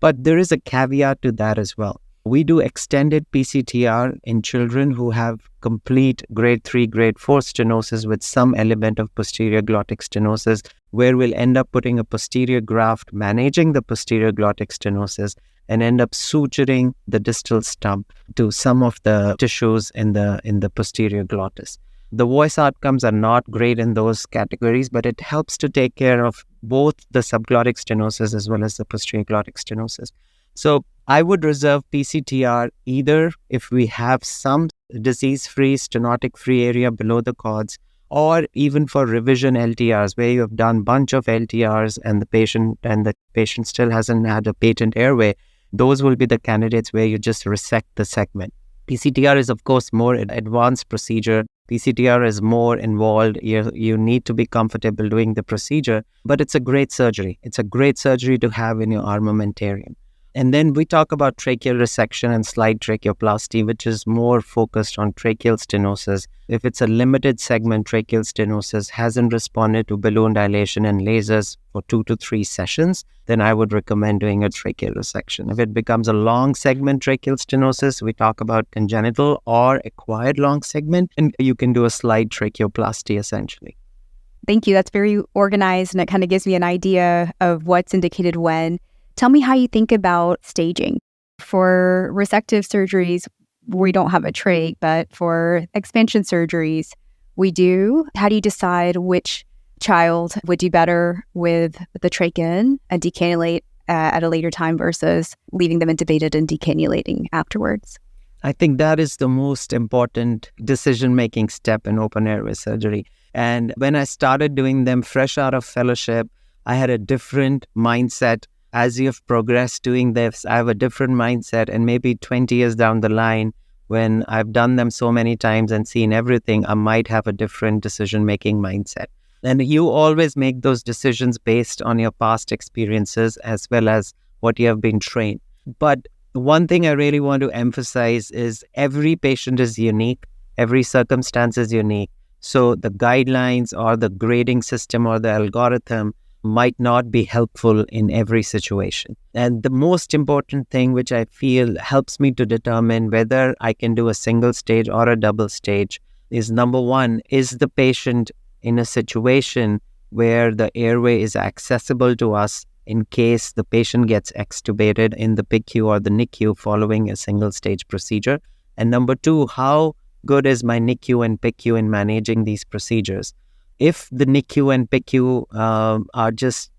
Speaker 2: But there is a caveat to that as well. We do extended PCTR in children who have complete grade 3, grade 4 stenosis with some element of posterior glottic stenosis, where we'll end up putting a posterior graft managing the posterior glottic stenosis and end up suturing the distal stump to some of the tissues in the posterior glottis. The voice outcomes are not great in those categories, but it helps to take care of both the subglottic stenosis as well as the posterior glottic stenosis. So I would reserve PCTR either if we have some disease-free, stenotic-free area below the cords, or even for revision LTRs, where you have done a bunch of LTRs and the patient still hasn't had a patent airway. Those will be the candidates where you just resect the segment. PCTR is, of course, more advanced procedure. PCTR is more involved. You need to be comfortable doing the procedure, but it's a great surgery. It's a great surgery to have in your armamentarium. And then we talk about tracheal resection and slide tracheoplasty, which is more focused on tracheal stenosis. If it's a limited segment tracheal stenosis, hasn't responded to balloon dilation and lasers for 2 to 3 sessions, then I would recommend doing a tracheal resection. If it becomes a long segment tracheal stenosis, we talk about congenital or acquired long segment, and you can do a slide tracheoplasty essentially.
Speaker 1: Thank you. That's very organized, and it kind of gives me an idea of what's indicated when. Tell me how you think about staging. For resective surgeries, we don't have a trach, but for expansion surgeries, we do. How do you decide which child would do better with the trach in and decannulate at a later time versus leaving them intubated and decannulating afterwards?
Speaker 2: I think that is the most important decision-making step in open airway surgery. And when I started doing them fresh out of fellowship, I had a different mindset. As you've progressed doing this, I have a different mindset, and maybe 20 years down the line, when I've done them so many times and seen everything, I might have a different decision-making mindset. And you always make those decisions based on your past experiences as well as what you have been trained. But one thing I really want to emphasize is every patient is unique, every circumstance is unique. So the guidelines or the grading system or the algorithm might not be helpful in every situation. And the most important thing which I feel helps me to determine whether I can do a single stage or a double stage is, number one, is the patient in a situation where the airway is accessible to us in case the patient gets extubated in the PICU or the NICU following a single stage procedure. And number two, how good is my NICU and PICU in managing these procedures? If the NICU and PICU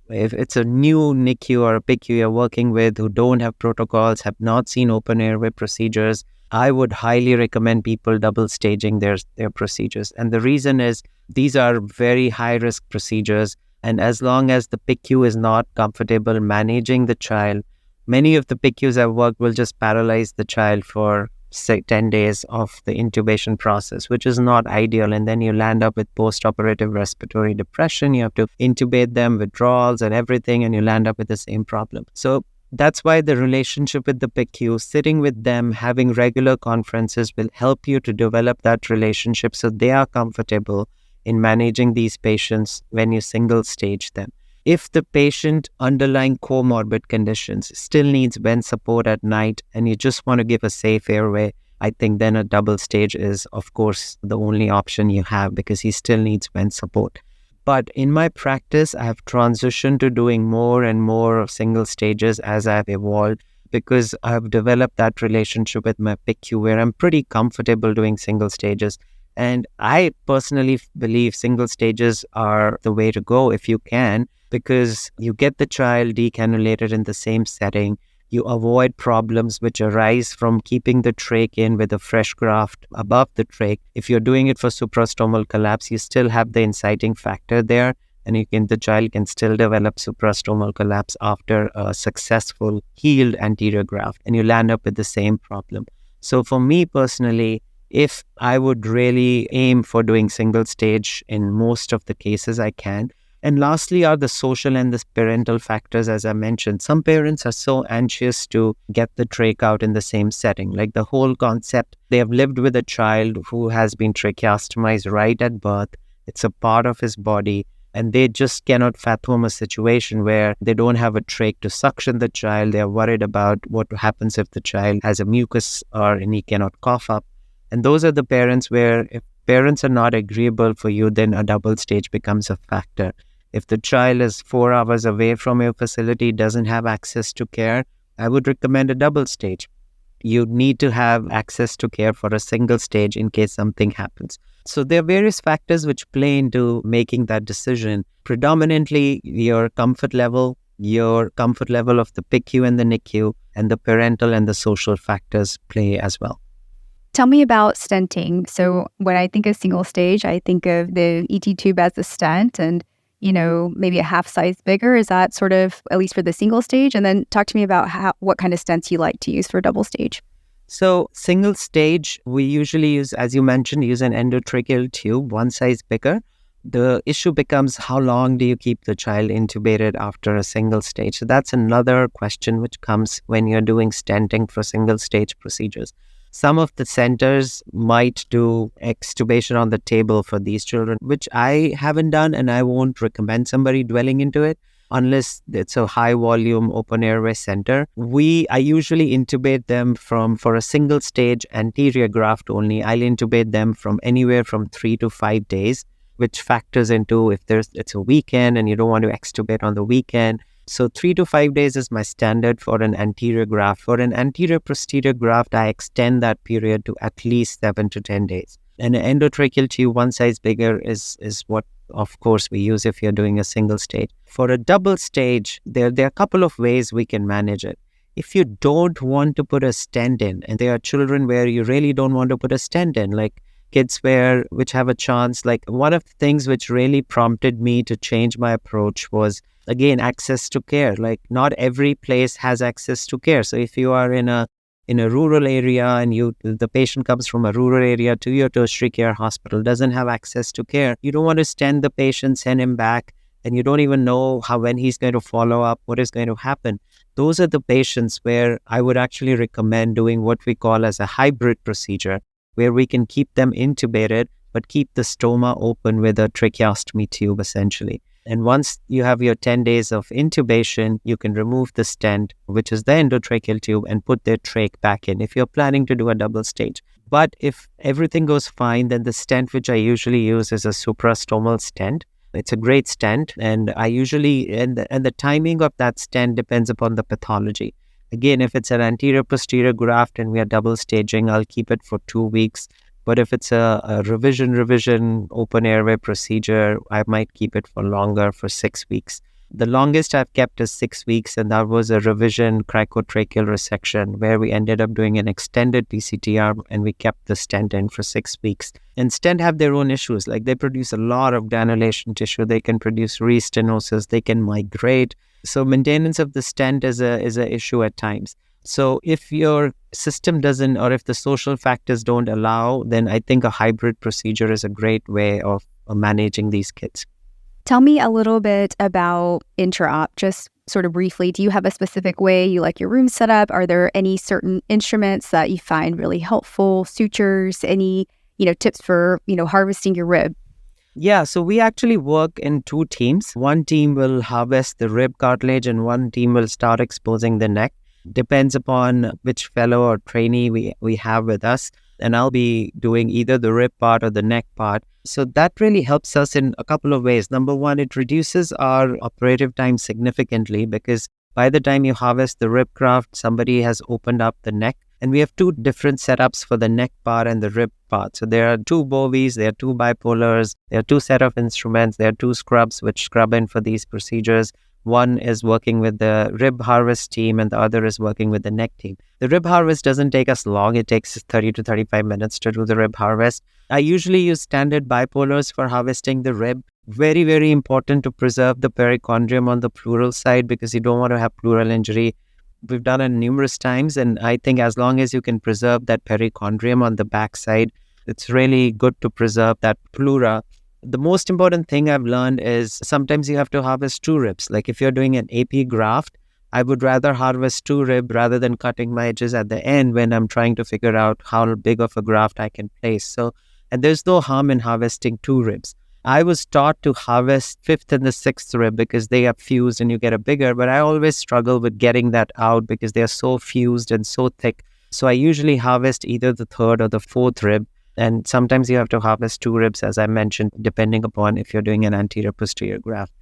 Speaker 2: if it's a new NICU or a PICU you're working with who don't have protocols, have not seen open airway procedures, I would highly recommend people double staging their procedures. And the reason is these are very high risk procedures. And as long as the PICU is not comfortable managing the child, many of the PICUs I've worked will just paralyze the child for say 10 days of the intubation process, which is not ideal. And then you land up with post-operative respiratory depression. You have to intubate them, withdrawals and everything, and you land up with the same problem. So that's why the relationship with the PICU, sitting with them, having regular conferences will help you to develop that relationship so they are comfortable in managing these patients when you single stage them. If the patient underlying comorbid conditions still needs vent support at night and you just want to give a safe airway, I think then a double stage is, of course, the only option you have because he still needs vent support. But in my practice, I have transitioned to doing more and more of single stages as I've evolved because I've developed that relationship with my PICU where I'm pretty comfortable doing single stages. And I personally believe single stages are the way to go if you can, because you get the child decannulated in the same setting. You avoid problems which arise from keeping the trach in with a fresh graft above the trach. If you're doing it for suprastomal collapse, you still have the inciting factor there, and the child can still develop suprastomal collapse after a successful healed anterior graft, and you land up with the same problem. So for me personally, if I would really aim for doing single stage in most of the cases I can. And lastly are the social and the parental factors, as I mentioned. Some parents are so anxious to get the trach out in the same setting. Like the whole concept, they have lived with a child who has been tracheostomized right at birth. It's a part of his body. and they just cannot fathom a situation where they don't have a trach to suction the child. They are worried about what happens if the child has a mucus and he cannot cough up. And those are the parents where if parents are not agreeable for you, then a double stage becomes a factor. If the child is 4 hours away from your facility, doesn't have access to care, I would recommend a double stage. You need to have access to care for a single stage in case something happens. So there are various factors which play into making that decision. Predominantly your comfort level of the PICU and the NICU, and the parental and the social factors play as well.
Speaker 1: Tell me about stenting. So when I think of single stage, I think of the ET tube as a stent and, maybe a half size bigger. Is that sort of, at least for the single stage? And then talk to me about what kind of stents you like to use for double stage.
Speaker 2: So single stage, we usually use, as you mentioned, use an endotracheal tube, one size bigger. The issue becomes how long do you keep the child intubated after a single stage? So that's another question which comes when you're doing stenting for single stage procedures. Some of the centers might do extubation on the table for these children, which I haven't done, and I won't recommend somebody dwelling into it unless it's a high volume open airway center. I usually intubate them for a single stage anterior graft only. I'll intubate them from anywhere from 3 to 5 days, which factors into if it's a weekend and you don't want to extubate on the weekend. So 3 to 5 days is my standard for an anterior graft. For an anterior posterior graft, I extend that period to at least 7 to 10 days. And an endotracheal tube, one size bigger, is what, of course, we use if you're doing a single stage. For a double stage, there are a couple of ways we can manage it. If you don't want to put a stent in, and there are children where you really don't want to put a stent in, like kids which have a chance, like one of the things which really prompted me to change my approach was, again, access to care. Like not every place has access to care. So if you are in a rural area and the patient comes from a rural area to your tertiary care hospital, doesn't have access to care, you don't want to send the patient, send him back, and you don't even know when he's going to follow up, what is going to happen. Those are the patients where I would actually recommend doing what we call as a hybrid procedure, where we can keep them intubated, but keep the stoma open with a tracheostomy tube, essentially. And once you have your 10 days of intubation, you can remove the stent, which is the endotracheal tube, and put their trach back in if you're planning to do a double stage. But if everything goes fine, then the stent which I usually use is a suprastomal stent. It's a great stent, and the timing of that stent depends upon the pathology. Again, if it's an anterior posterior graft and we are double staging, I'll keep it for 2 weeks. But if it's a revision open airway procedure, I might keep it for longer, for 6 weeks. The longest I've kept is 6 weeks, and that was a revision cricotracheal resection where we ended up doing an extended PCTR and we kept the stent in for 6 weeks. And stent have their own issues, like they produce a lot of granulation tissue, they can produce restenosis, they can migrate. So maintenance of the stent is a issue at times. So if your system doesn't, or if the social factors don't allow, then I think a hybrid procedure is a great way of managing these kids.
Speaker 1: Tell me a little bit about intra-op, just sort of briefly. Do you have a specific way you like your room set up? Are there any certain instruments that you find really helpful, sutures, any, tips for, harvesting your rib?
Speaker 2: Yeah, so we actually work in 2 teams. One team will harvest the rib cartilage and one team will start exposing the neck. Depends upon which fellow or trainee we have with us. And I'll be doing either the rib part or the neck part. So that really helps us in a couple of ways. Number one, it reduces our operative time significantly because by the time you harvest the rib graft, somebody has opened up the neck. And we have 2 different setups for the neck part and the rib part. So there are 2 bovies, there are 2 bipolars, there are 2 set of instruments, there are 2 scrubs which scrub in for these procedures. One is working with the rib harvest team and the other is working with the neck team. The rib harvest doesn't take us long. It takes 30 to 35 minutes to do the rib harvest. I usually use standard bipolars for harvesting the rib. Very, very important to preserve the perichondrium on the pleural side because you don't want to have pleural injury. We've done it numerous times, and I think as long as you can preserve that perichondrium on the backside, it's really good to preserve that pleura. The most important thing I've learned is sometimes you have to harvest 2 ribs. Like if you're doing an AP graft, I would rather harvest 2 ribs rather than cutting my edges at the end when I'm trying to figure out how big of a graft I can place. And there's no harm in harvesting 2 ribs. I was taught to harvest fifth and the sixth rib because they are fused and you get a bigger, but I always struggle with getting that out because they are so fused and so thick. So I usually harvest either the third or the fourth rib. And sometimes you have to harvest two ribs, as I mentioned, depending upon if you're doing an anterior posterior graft.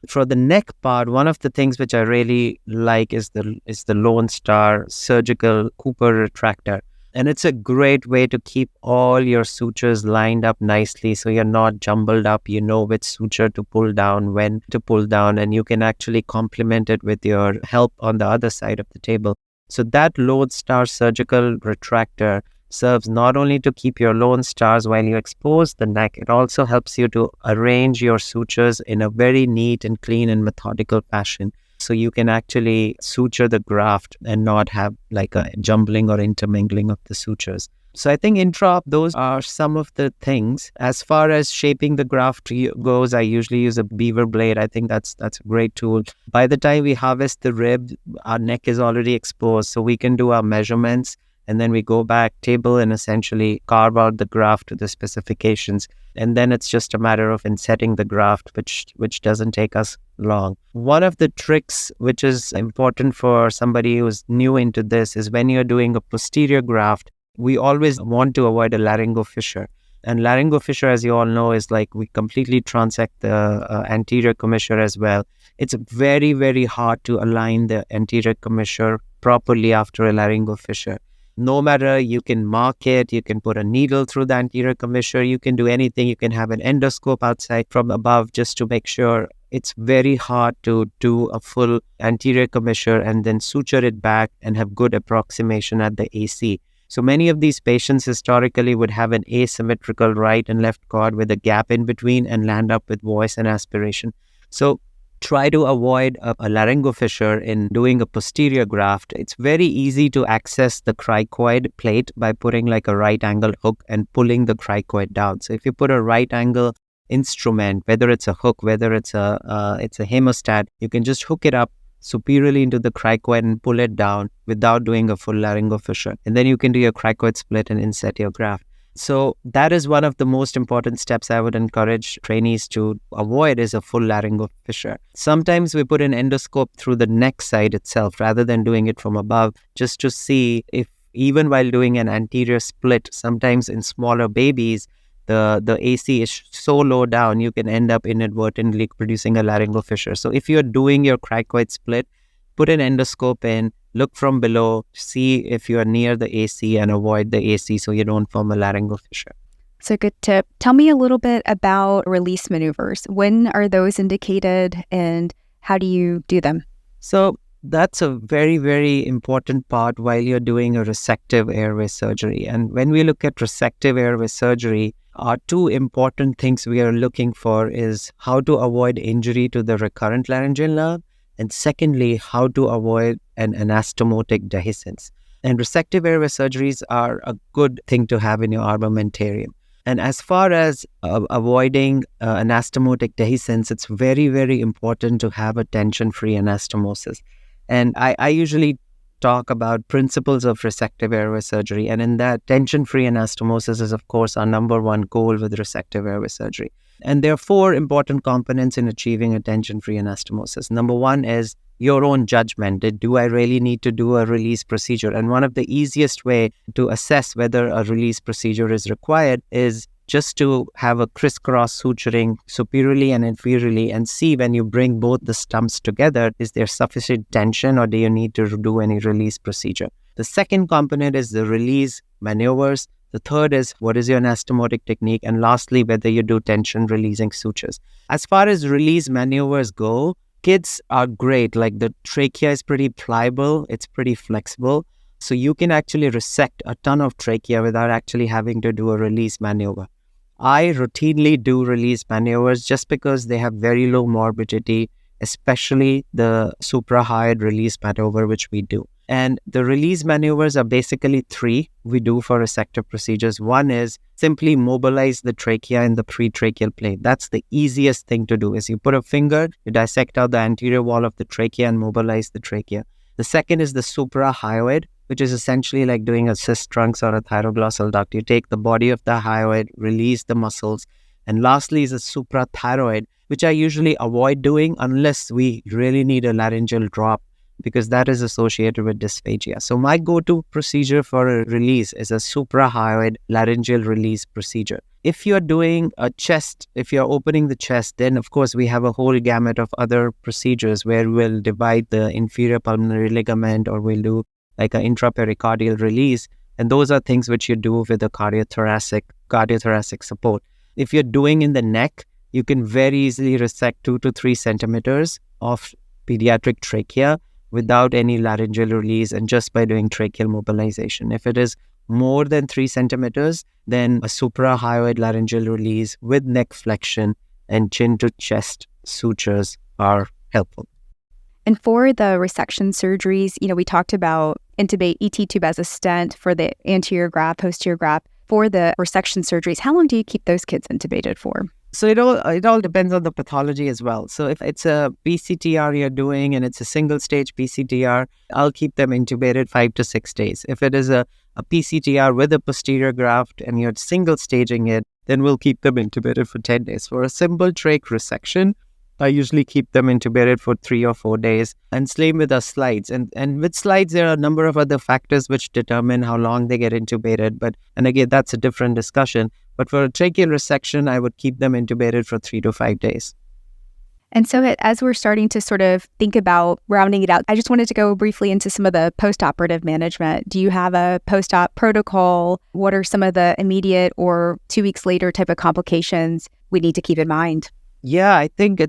Speaker 2: For the neck part, one of the things which I really like is the Lone Star surgical Cooper retractor. And it's a great way to keep all your sutures lined up nicely so you're not jumbled up. You know which suture to pull down, when to pull down, and you can actually complement it with your help on the other side of the table. So that Lone Star surgical retractor serves not only to keep your Lone Stars while you expose the neck, it also helps you to arrange your sutures in a very neat and clean and methodical fashion. So you can actually suture the graft and not have like a jumbling or intermingling of the sutures. So I think intra-op, those are some of the things. As far as shaping the graft goes, I usually use a beaver blade. I think that's a great tool. By the time we harvest the rib, our neck is already exposed, so we can do our measurements. And then we go back table and essentially carve out the graft to the specifications. And then it's just a matter of insetting the graft, which doesn't take us long. One of the tricks which is important for somebody who's new into this is when you're doing a posterior graft, we always want to avoid a laryngo fissure. And laryngo fissure, as you all know, is like we completely transect the anterior commissure as well. It's very, very hard to align the anterior commissure properly after a laryngo fissure. No matter, you can mark it, you can put a needle through the anterior commissure, you can do anything, you can have an endoscope outside from above just to make sure. It's very hard to do a full anterior commissure and then suture it back and have good approximation at the AC. So many of these patients historically would have an asymmetrical right and left chord with a gap in between and land up with voice and aspiration. So try to avoid a laryngo fissure in doing a posterior graft. It's very easy to access the cricoid plate by putting like a right angle hook and pulling the cricoid down. So if you put a right angle instrument, whether it's a hook, whether it's a hemostat, you can just hook it up superiorly into the cricoid and pull it down without doing a full laryngo fissure. And then you can do your cricoid split and inset your graft. So that is one of the most important steps I would encourage trainees to avoid, is a full laryngo fissure. Sometimes we put an endoscope through the neck side itself rather than doing it from above, just to see if even while doing an anterior split, sometimes in smaller babies, the AC is so low down, you can end up inadvertently producing a laryngo fissure. So if you're doing your cricoid split, put an endoscope in, look from below, see if you are near the AC and avoid the AC so you don't form a laryngo fissure.
Speaker 1: That's a good tip. Tell me a little bit about release maneuvers. When are those indicated and how do you do them?
Speaker 2: So that's a very, very important part while you're doing a resective airway surgery. And when we look at resective airway surgery, our two important things we are looking for is how to avoid injury to the recurrent laryngeal nerve, and secondly, how to avoid an anastomotic dehiscence. And resective airway surgeries are a good thing to have in your armamentarium. And as far as avoiding anastomotic dehiscence, it's very, very important to have a tension-free anastomosis. And I usually talk about principles of resective airway surgery. And in that, tension-free anastomosis is, of course, our number one goal with resective airway surgery. And there are four important components in achieving a tension-free anastomosis. Number one is your own judgment. Do I really need to do a release procedure? And one of the easiest way to assess whether a release procedure is required is just to have a crisscross suturing superiorly and inferiorly and see when you bring both the stumps together, is there sufficient tension or do you need to do any release procedure? The second component is the release maneuvers. The third is what is your anastomotic technique? And lastly, whether you do tension releasing sutures. As far as release maneuvers go, kids are great. Like the trachea is pretty pliable. It's pretty flexible. So you can actually resect a ton of trachea without actually having to do a release maneuver. I routinely do release maneuvers just because they have very low morbidity, especially the suprahyoid release maneuver, which we do. And the release maneuvers are basically three we do for resective procedures. One is simply mobilize the trachea in the pretracheal plane. That's the easiest thing to do, is you put a finger, you dissect out the anterior wall of the trachea and mobilize the trachea. The second is the suprahyoid, which is essentially like doing a cyst trunks or a thyroglossal duct. You take the body of the hyoid, release the muscles, And lastly is a suprathyroid, which I usually avoid doing unless we really need a laryngeal drop, because that is associated with dysphagia. So my go-to procedure for a release is a suprahyoid laryngeal release procedure. If you're doing a chest, if you're opening the chest, then of course we have a whole gamut of other procedures where we'll divide the inferior pulmonary ligament, or we'll do like an intrapericardial release. And those are things which you do with a cardiothoracic support. If you're doing in the neck, you can very easily resect 2 to 3 centimeters of pediatric trachea without any laryngeal release and just by doing tracheal mobilization. If it is more than 3 centimeters, then a suprahyoid laryngeal release with neck flexion and chin to chest sutures are helpful.
Speaker 1: And for the resection surgeries, we talked about intubate ET tube as a stent for the anterior graft, posterior graft. For the resection surgeries, how long do you keep those kids intubated for?
Speaker 2: So it all depends on the pathology as well. So if it's a PCTR you're doing and it's a single stage PCTR, I'll keep them intubated 5 to 6 days. If it is a PCTR with a posterior graft and you're single staging it, then we'll keep them intubated for 10 days. For a simple trach resection, I usually keep them intubated for 3 or 4 days. And same with our slides. And with slides, there are a number of other factors which determine how long they get intubated. And again, that's a different discussion. But for a tracheal resection, I would keep them intubated for 3 to 5 days.
Speaker 1: And so as we're starting to sort of think about rounding it out, I just wanted to go briefly into some of the post-operative management. Do you have a post-op protocol? What are some of the immediate or 2 weeks later type of complications we need to keep in mind?
Speaker 2: Yeah, I think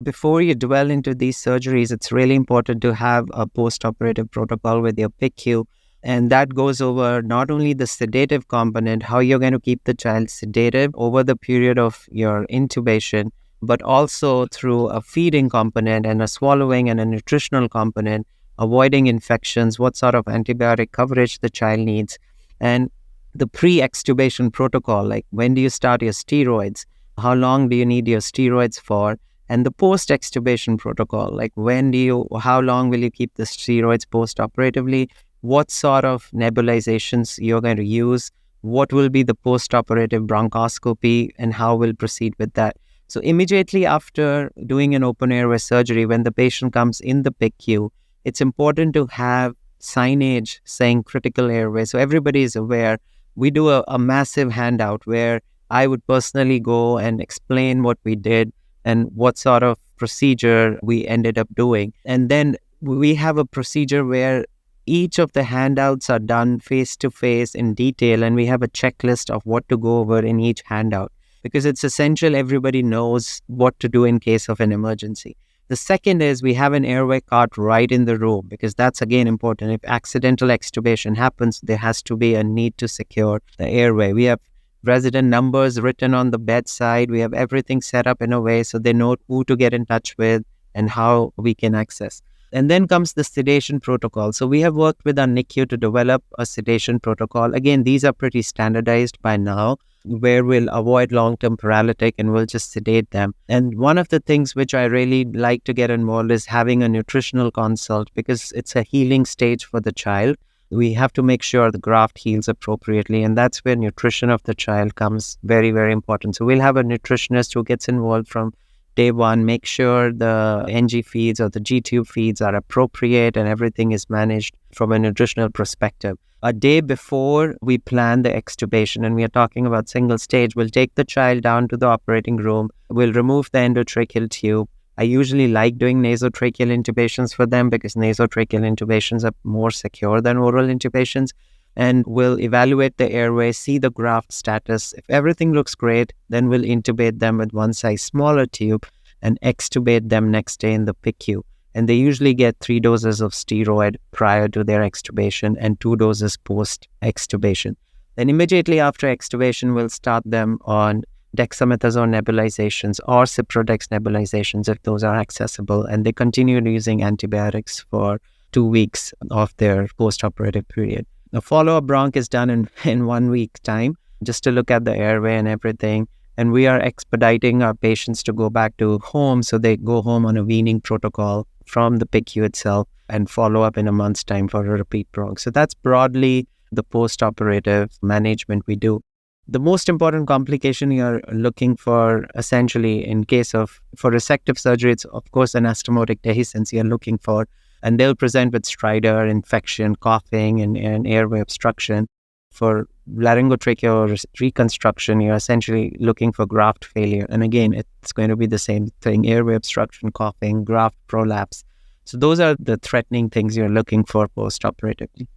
Speaker 2: before you dwell into these surgeries, it's really important to have a post-operative protocol with your PICU. And that goes over not only the sedative component, how you're going to keep the child sedative over the period of your intubation, but also through a feeding component and a swallowing and a nutritional component, avoiding infections, what sort of antibiotic coverage the child needs, and the pre-extubation protocol, like when do you start your steroids, how long do you need your steroids for, and the post-extubation protocol, like how long will you keep the steroids post-operatively, what sort of nebulizations you're going to use, what will be the post-operative bronchoscopy, and how we'll proceed with that. So immediately after doing an open airway surgery, when the patient comes in the PICU, it's important to have signage saying critical airway. So everybody is aware. We do a massive handout where I would personally go and explain what we did and what sort of procedure we ended up doing. And then we have a procedure where each of the handouts are done face-to-face in detail, and we have a checklist of what to go over in each handout, because it's essential everybody knows what to do in case of an emergency. The second is we have an airway cart right in the room, because that's again important. If accidental extubation happens, there has to be a need to secure the airway. We have resident numbers written on the bedside. We have everything set up in a way so they know who to get in touch with and how we can access. And then comes the sedation protocol. So we have worked with our NICU to develop a sedation protocol. Again, these are pretty standardized by now, where we'll avoid long-term paralytic and we'll just sedate them. And one of the things which I really like to get involved is having a nutritional consult, because it's a healing stage for the child. We have to make sure the graft heals appropriately, and that's where nutrition of the child comes very, very important. So we'll have a nutritionist who gets involved from day one, make sure the NG feeds or the G-tube feeds are appropriate and everything is managed from a nutritional perspective. A day before we plan the extubation, and we are talking about single stage, we'll take the child down to the operating room, we'll remove the endotracheal tube. I usually like doing nasotracheal intubations for them because nasotracheal intubations are more secure than oral intubations. And we'll evaluate the airway, see the graft status. If everything looks great, then we'll intubate them with one size smaller tube and extubate them next day in the PICU. And they usually get 3 doses of steroid prior to their extubation and 2 doses post-extubation. Then immediately after extubation, we'll start them on dexamethasone nebulizations or Ciprodex nebulizations if those are accessible. And they continue using antibiotics for 2 weeks of their post-operative period. The follow-up bronch is done in 1 week time, just to look at the airway and everything. And we are expediting our patients to go back to home, so they go home on a weaning protocol from the PICU itself and follow up in a month's time for a repeat bronch. So that's broadly the post-operative management we do. The most important complication you're looking for, essentially, in case of, for resective surgery, it's of course anastomotic dehiscence you're looking for, and they'll present with stridor, infection, coughing, and airway obstruction. For laryngotracheal reconstruction, you're essentially looking for graft failure. And again, it's going to be the same thing, airway obstruction, coughing, graft prolapse. So those are the threatening things you're looking for post-operatively.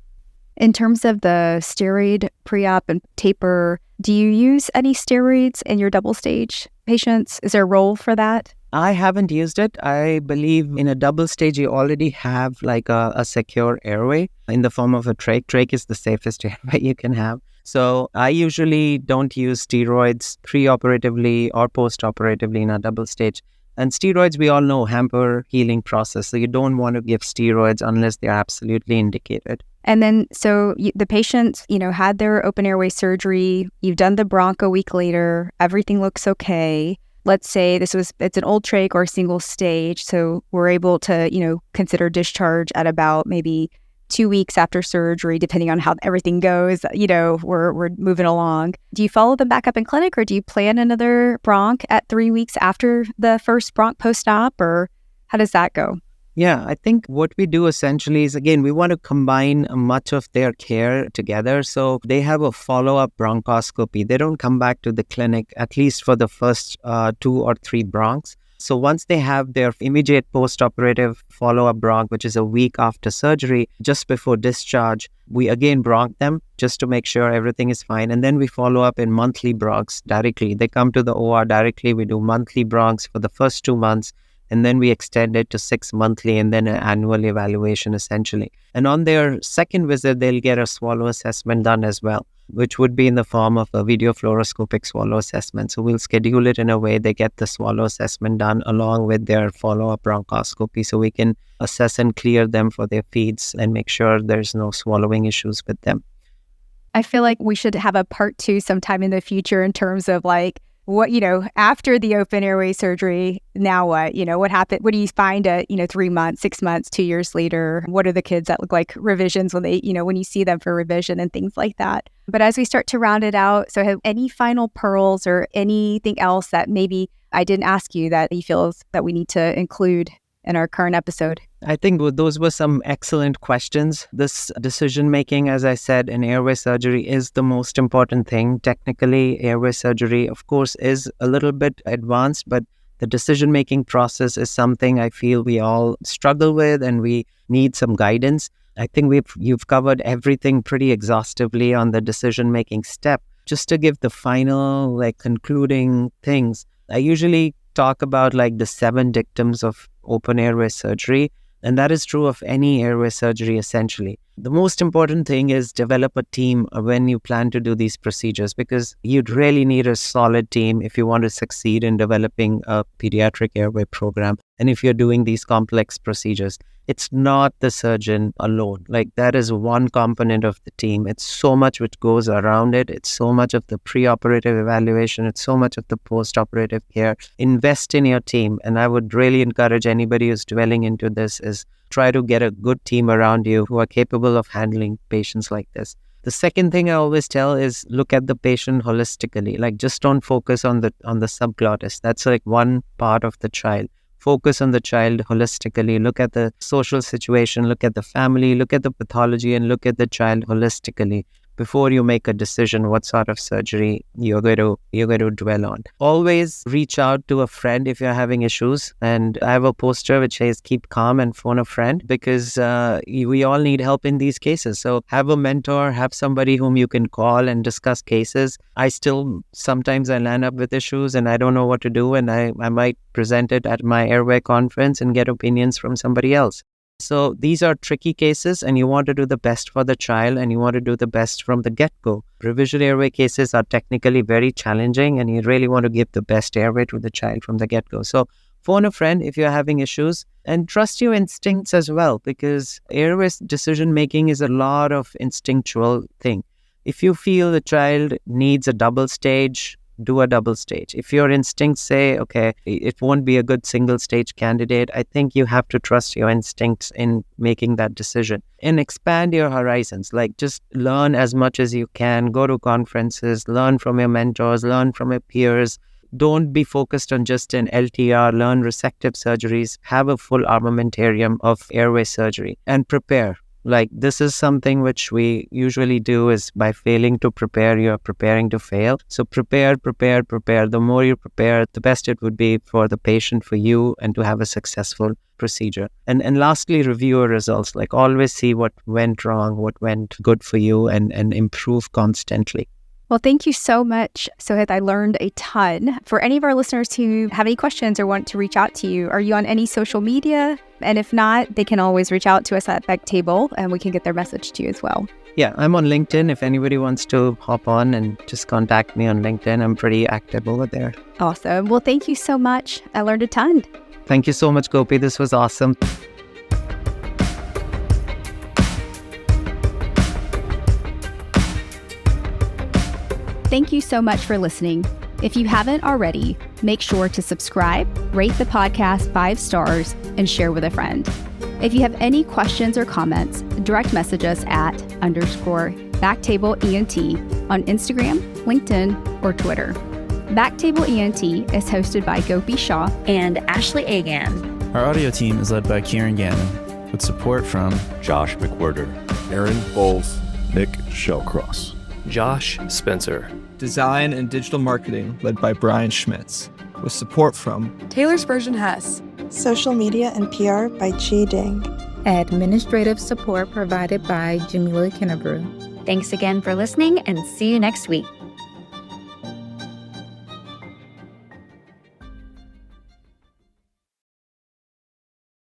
Speaker 1: In terms of the steroid pre-op and taper, do you use any steroids in your double stage patients? Is there a role for that?
Speaker 2: I haven't used it. I believe in a double stage, you already have like a secure airway in the form of a trach. Trach is the safest airway you can have. So I usually don't use steroids pre-operatively or post-operatively in a double stage. And steroids, we all know, hamper healing process. So you don't want to give steroids unless they're absolutely indicated.
Speaker 1: And then, so the patient, had their open airway surgery. You've done the bronch a week later. Everything looks okay. Let's say it's an old trach or a single stage. So we're able to, consider discharge at about maybe 2 weeks after surgery, depending on how everything goes. We're moving along. Do you follow them back up in clinic, or do you plan another bronch at 3 weeks after the first bronch post-op, or how does that go?
Speaker 2: Yeah, I think what we do essentially is, again, we want to combine much of their care together. So they have a follow-up bronchoscopy. They don't come back to the clinic, at least for the first 2 or 3 bronchs. So once they have their immediate post-operative follow-up bronch, which is a week after surgery, just before discharge, we again bronch them just to make sure everything is fine. And then we follow up in monthly bronchs directly. They come to the OR directly. We do monthly bronchs for the first 2 months. And then we extend it to 6 monthly and then an annual evaluation, essentially. And on their second visit, they'll get a swallow assessment done as well, which would be in the form of a video fluoroscopic swallow assessment. So we'll schedule it in a way they get the swallow assessment done along with their follow-up bronchoscopy, so we can assess and clear them for their feeds and make sure there's no swallowing issues with them.
Speaker 1: I feel like we should have a part 2 sometime in the future in terms of what, after the open airway surgery, now what? What happened? What do you find at, 3 months, 6 months, 2 years later? What are the kids that look like revisions when they, when you see them for revision and things like that? But as we start to round it out, so have any final pearls or anything else that maybe I didn't ask you that you feel that we need to include in our current episode?
Speaker 2: I think those were some excellent questions. This decision-making, as I said, in airway surgery is the most important thing. Technically, airway surgery, of course, is a little bit advanced, but the decision-making process is something I feel we all struggle with and we need some guidance. I think you've covered everything pretty exhaustively on the decision-making step. Just to give the final, concluding things, I usually talk about the 7 dictums of open airway surgery. And that is true of any airway surgery, essentially. The most important thing is develop a team when you plan to do these procedures, because you'd really need a solid team if you want to succeed in developing a pediatric airway program. And if you're doing these complex procedures, it's not the surgeon alone. That is one component of the team. It's so much which goes around it. It's so much of the preoperative evaluation. It's so much of the post-operative care. Invest in your team. And I would really encourage anybody who's dwelling into this is try to get a good team around you who are capable of handling patients like this. The second thing I always tell is look at the patient holistically. Just don't focus on the subglottis. That's one part of the child. Focus on the child holistically. Look at the social situation, look at the family, look at the pathology, and look at the child holistically before you make a decision what sort of surgery you're going to dwell on. Always reach out to a friend if you're having issues. And I have a poster which says keep calm and phone a friend, because we all need help in these cases. So have a mentor, have somebody whom you can call and discuss cases. Sometimes I land up with issues and I don't know what to do, and I might present it at my airway conference and get opinions from somebody else. So these are tricky cases, and you want to do the best for the child, and you want to do the best from the get-go. Revision airway cases are technically very challenging, and you really want to give the best airway to the child from the get-go. So phone a friend if you're having issues, and trust your instincts as well, because airway decision-making is a lot of instinctual thing. If you feel the child needs a double stage, do a double stage. If your instincts say, okay, it won't be a good single stage candidate, I think you have to trust your instincts in making that decision. And expand your horizons, like just learn as much as you can, go to conferences, learn from your mentors, learn from your peers. Don't be focused on just an LTR, learn resective surgeries, have a full armamentarium of airway surgery, and prepare. Like, this is something which we usually do is by failing to prepare, you're preparing to fail. So prepare. The more you prepare, the best it would be for the patient, for you, and to have a successful procedure. And lastly, review your results. Like, always see what went wrong, what went good for you, and improve constantly.
Speaker 1: Well, thank you so much, Sohit. I learned a ton. For any of our listeners who have any questions or want to reach out to you, are you on any social media? And if not, they can always reach out to us at BackTable and we can get their message to you as well.
Speaker 2: Yeah, I'm on LinkedIn. If anybody wants to hop on and just contact me on LinkedIn, I'm pretty active over there.
Speaker 1: Awesome. Well, thank you so much. I learned a ton.
Speaker 2: Thank you so much, Gopi. This was awesome.
Speaker 1: Thank you so much for listening. If you haven't already, make sure to subscribe, rate the podcast 5 stars, and share with a friend. If you have any questions or comments, direct message us at _BackTable ENT on Instagram, LinkedIn, or Twitter. BackTable ENT is hosted by Gopi Shah
Speaker 3: and Ashley Agan.
Speaker 4: Our audio team is led by Kieran Gannon, with support from
Speaker 5: Josh McWhirter,
Speaker 6: Aaron Bowles,
Speaker 5: Nick Shellcross,
Speaker 7: Josh Spencer.
Speaker 8: Design and digital marketing led by Brian Schmitz, with support from
Speaker 9: Taylor Spurgeon Hess.
Speaker 10: Social media and PR by Chi Ding.
Speaker 11: Administrative support provided by Jamila Kennebrew.
Speaker 3: Thanks again for listening and see you next week.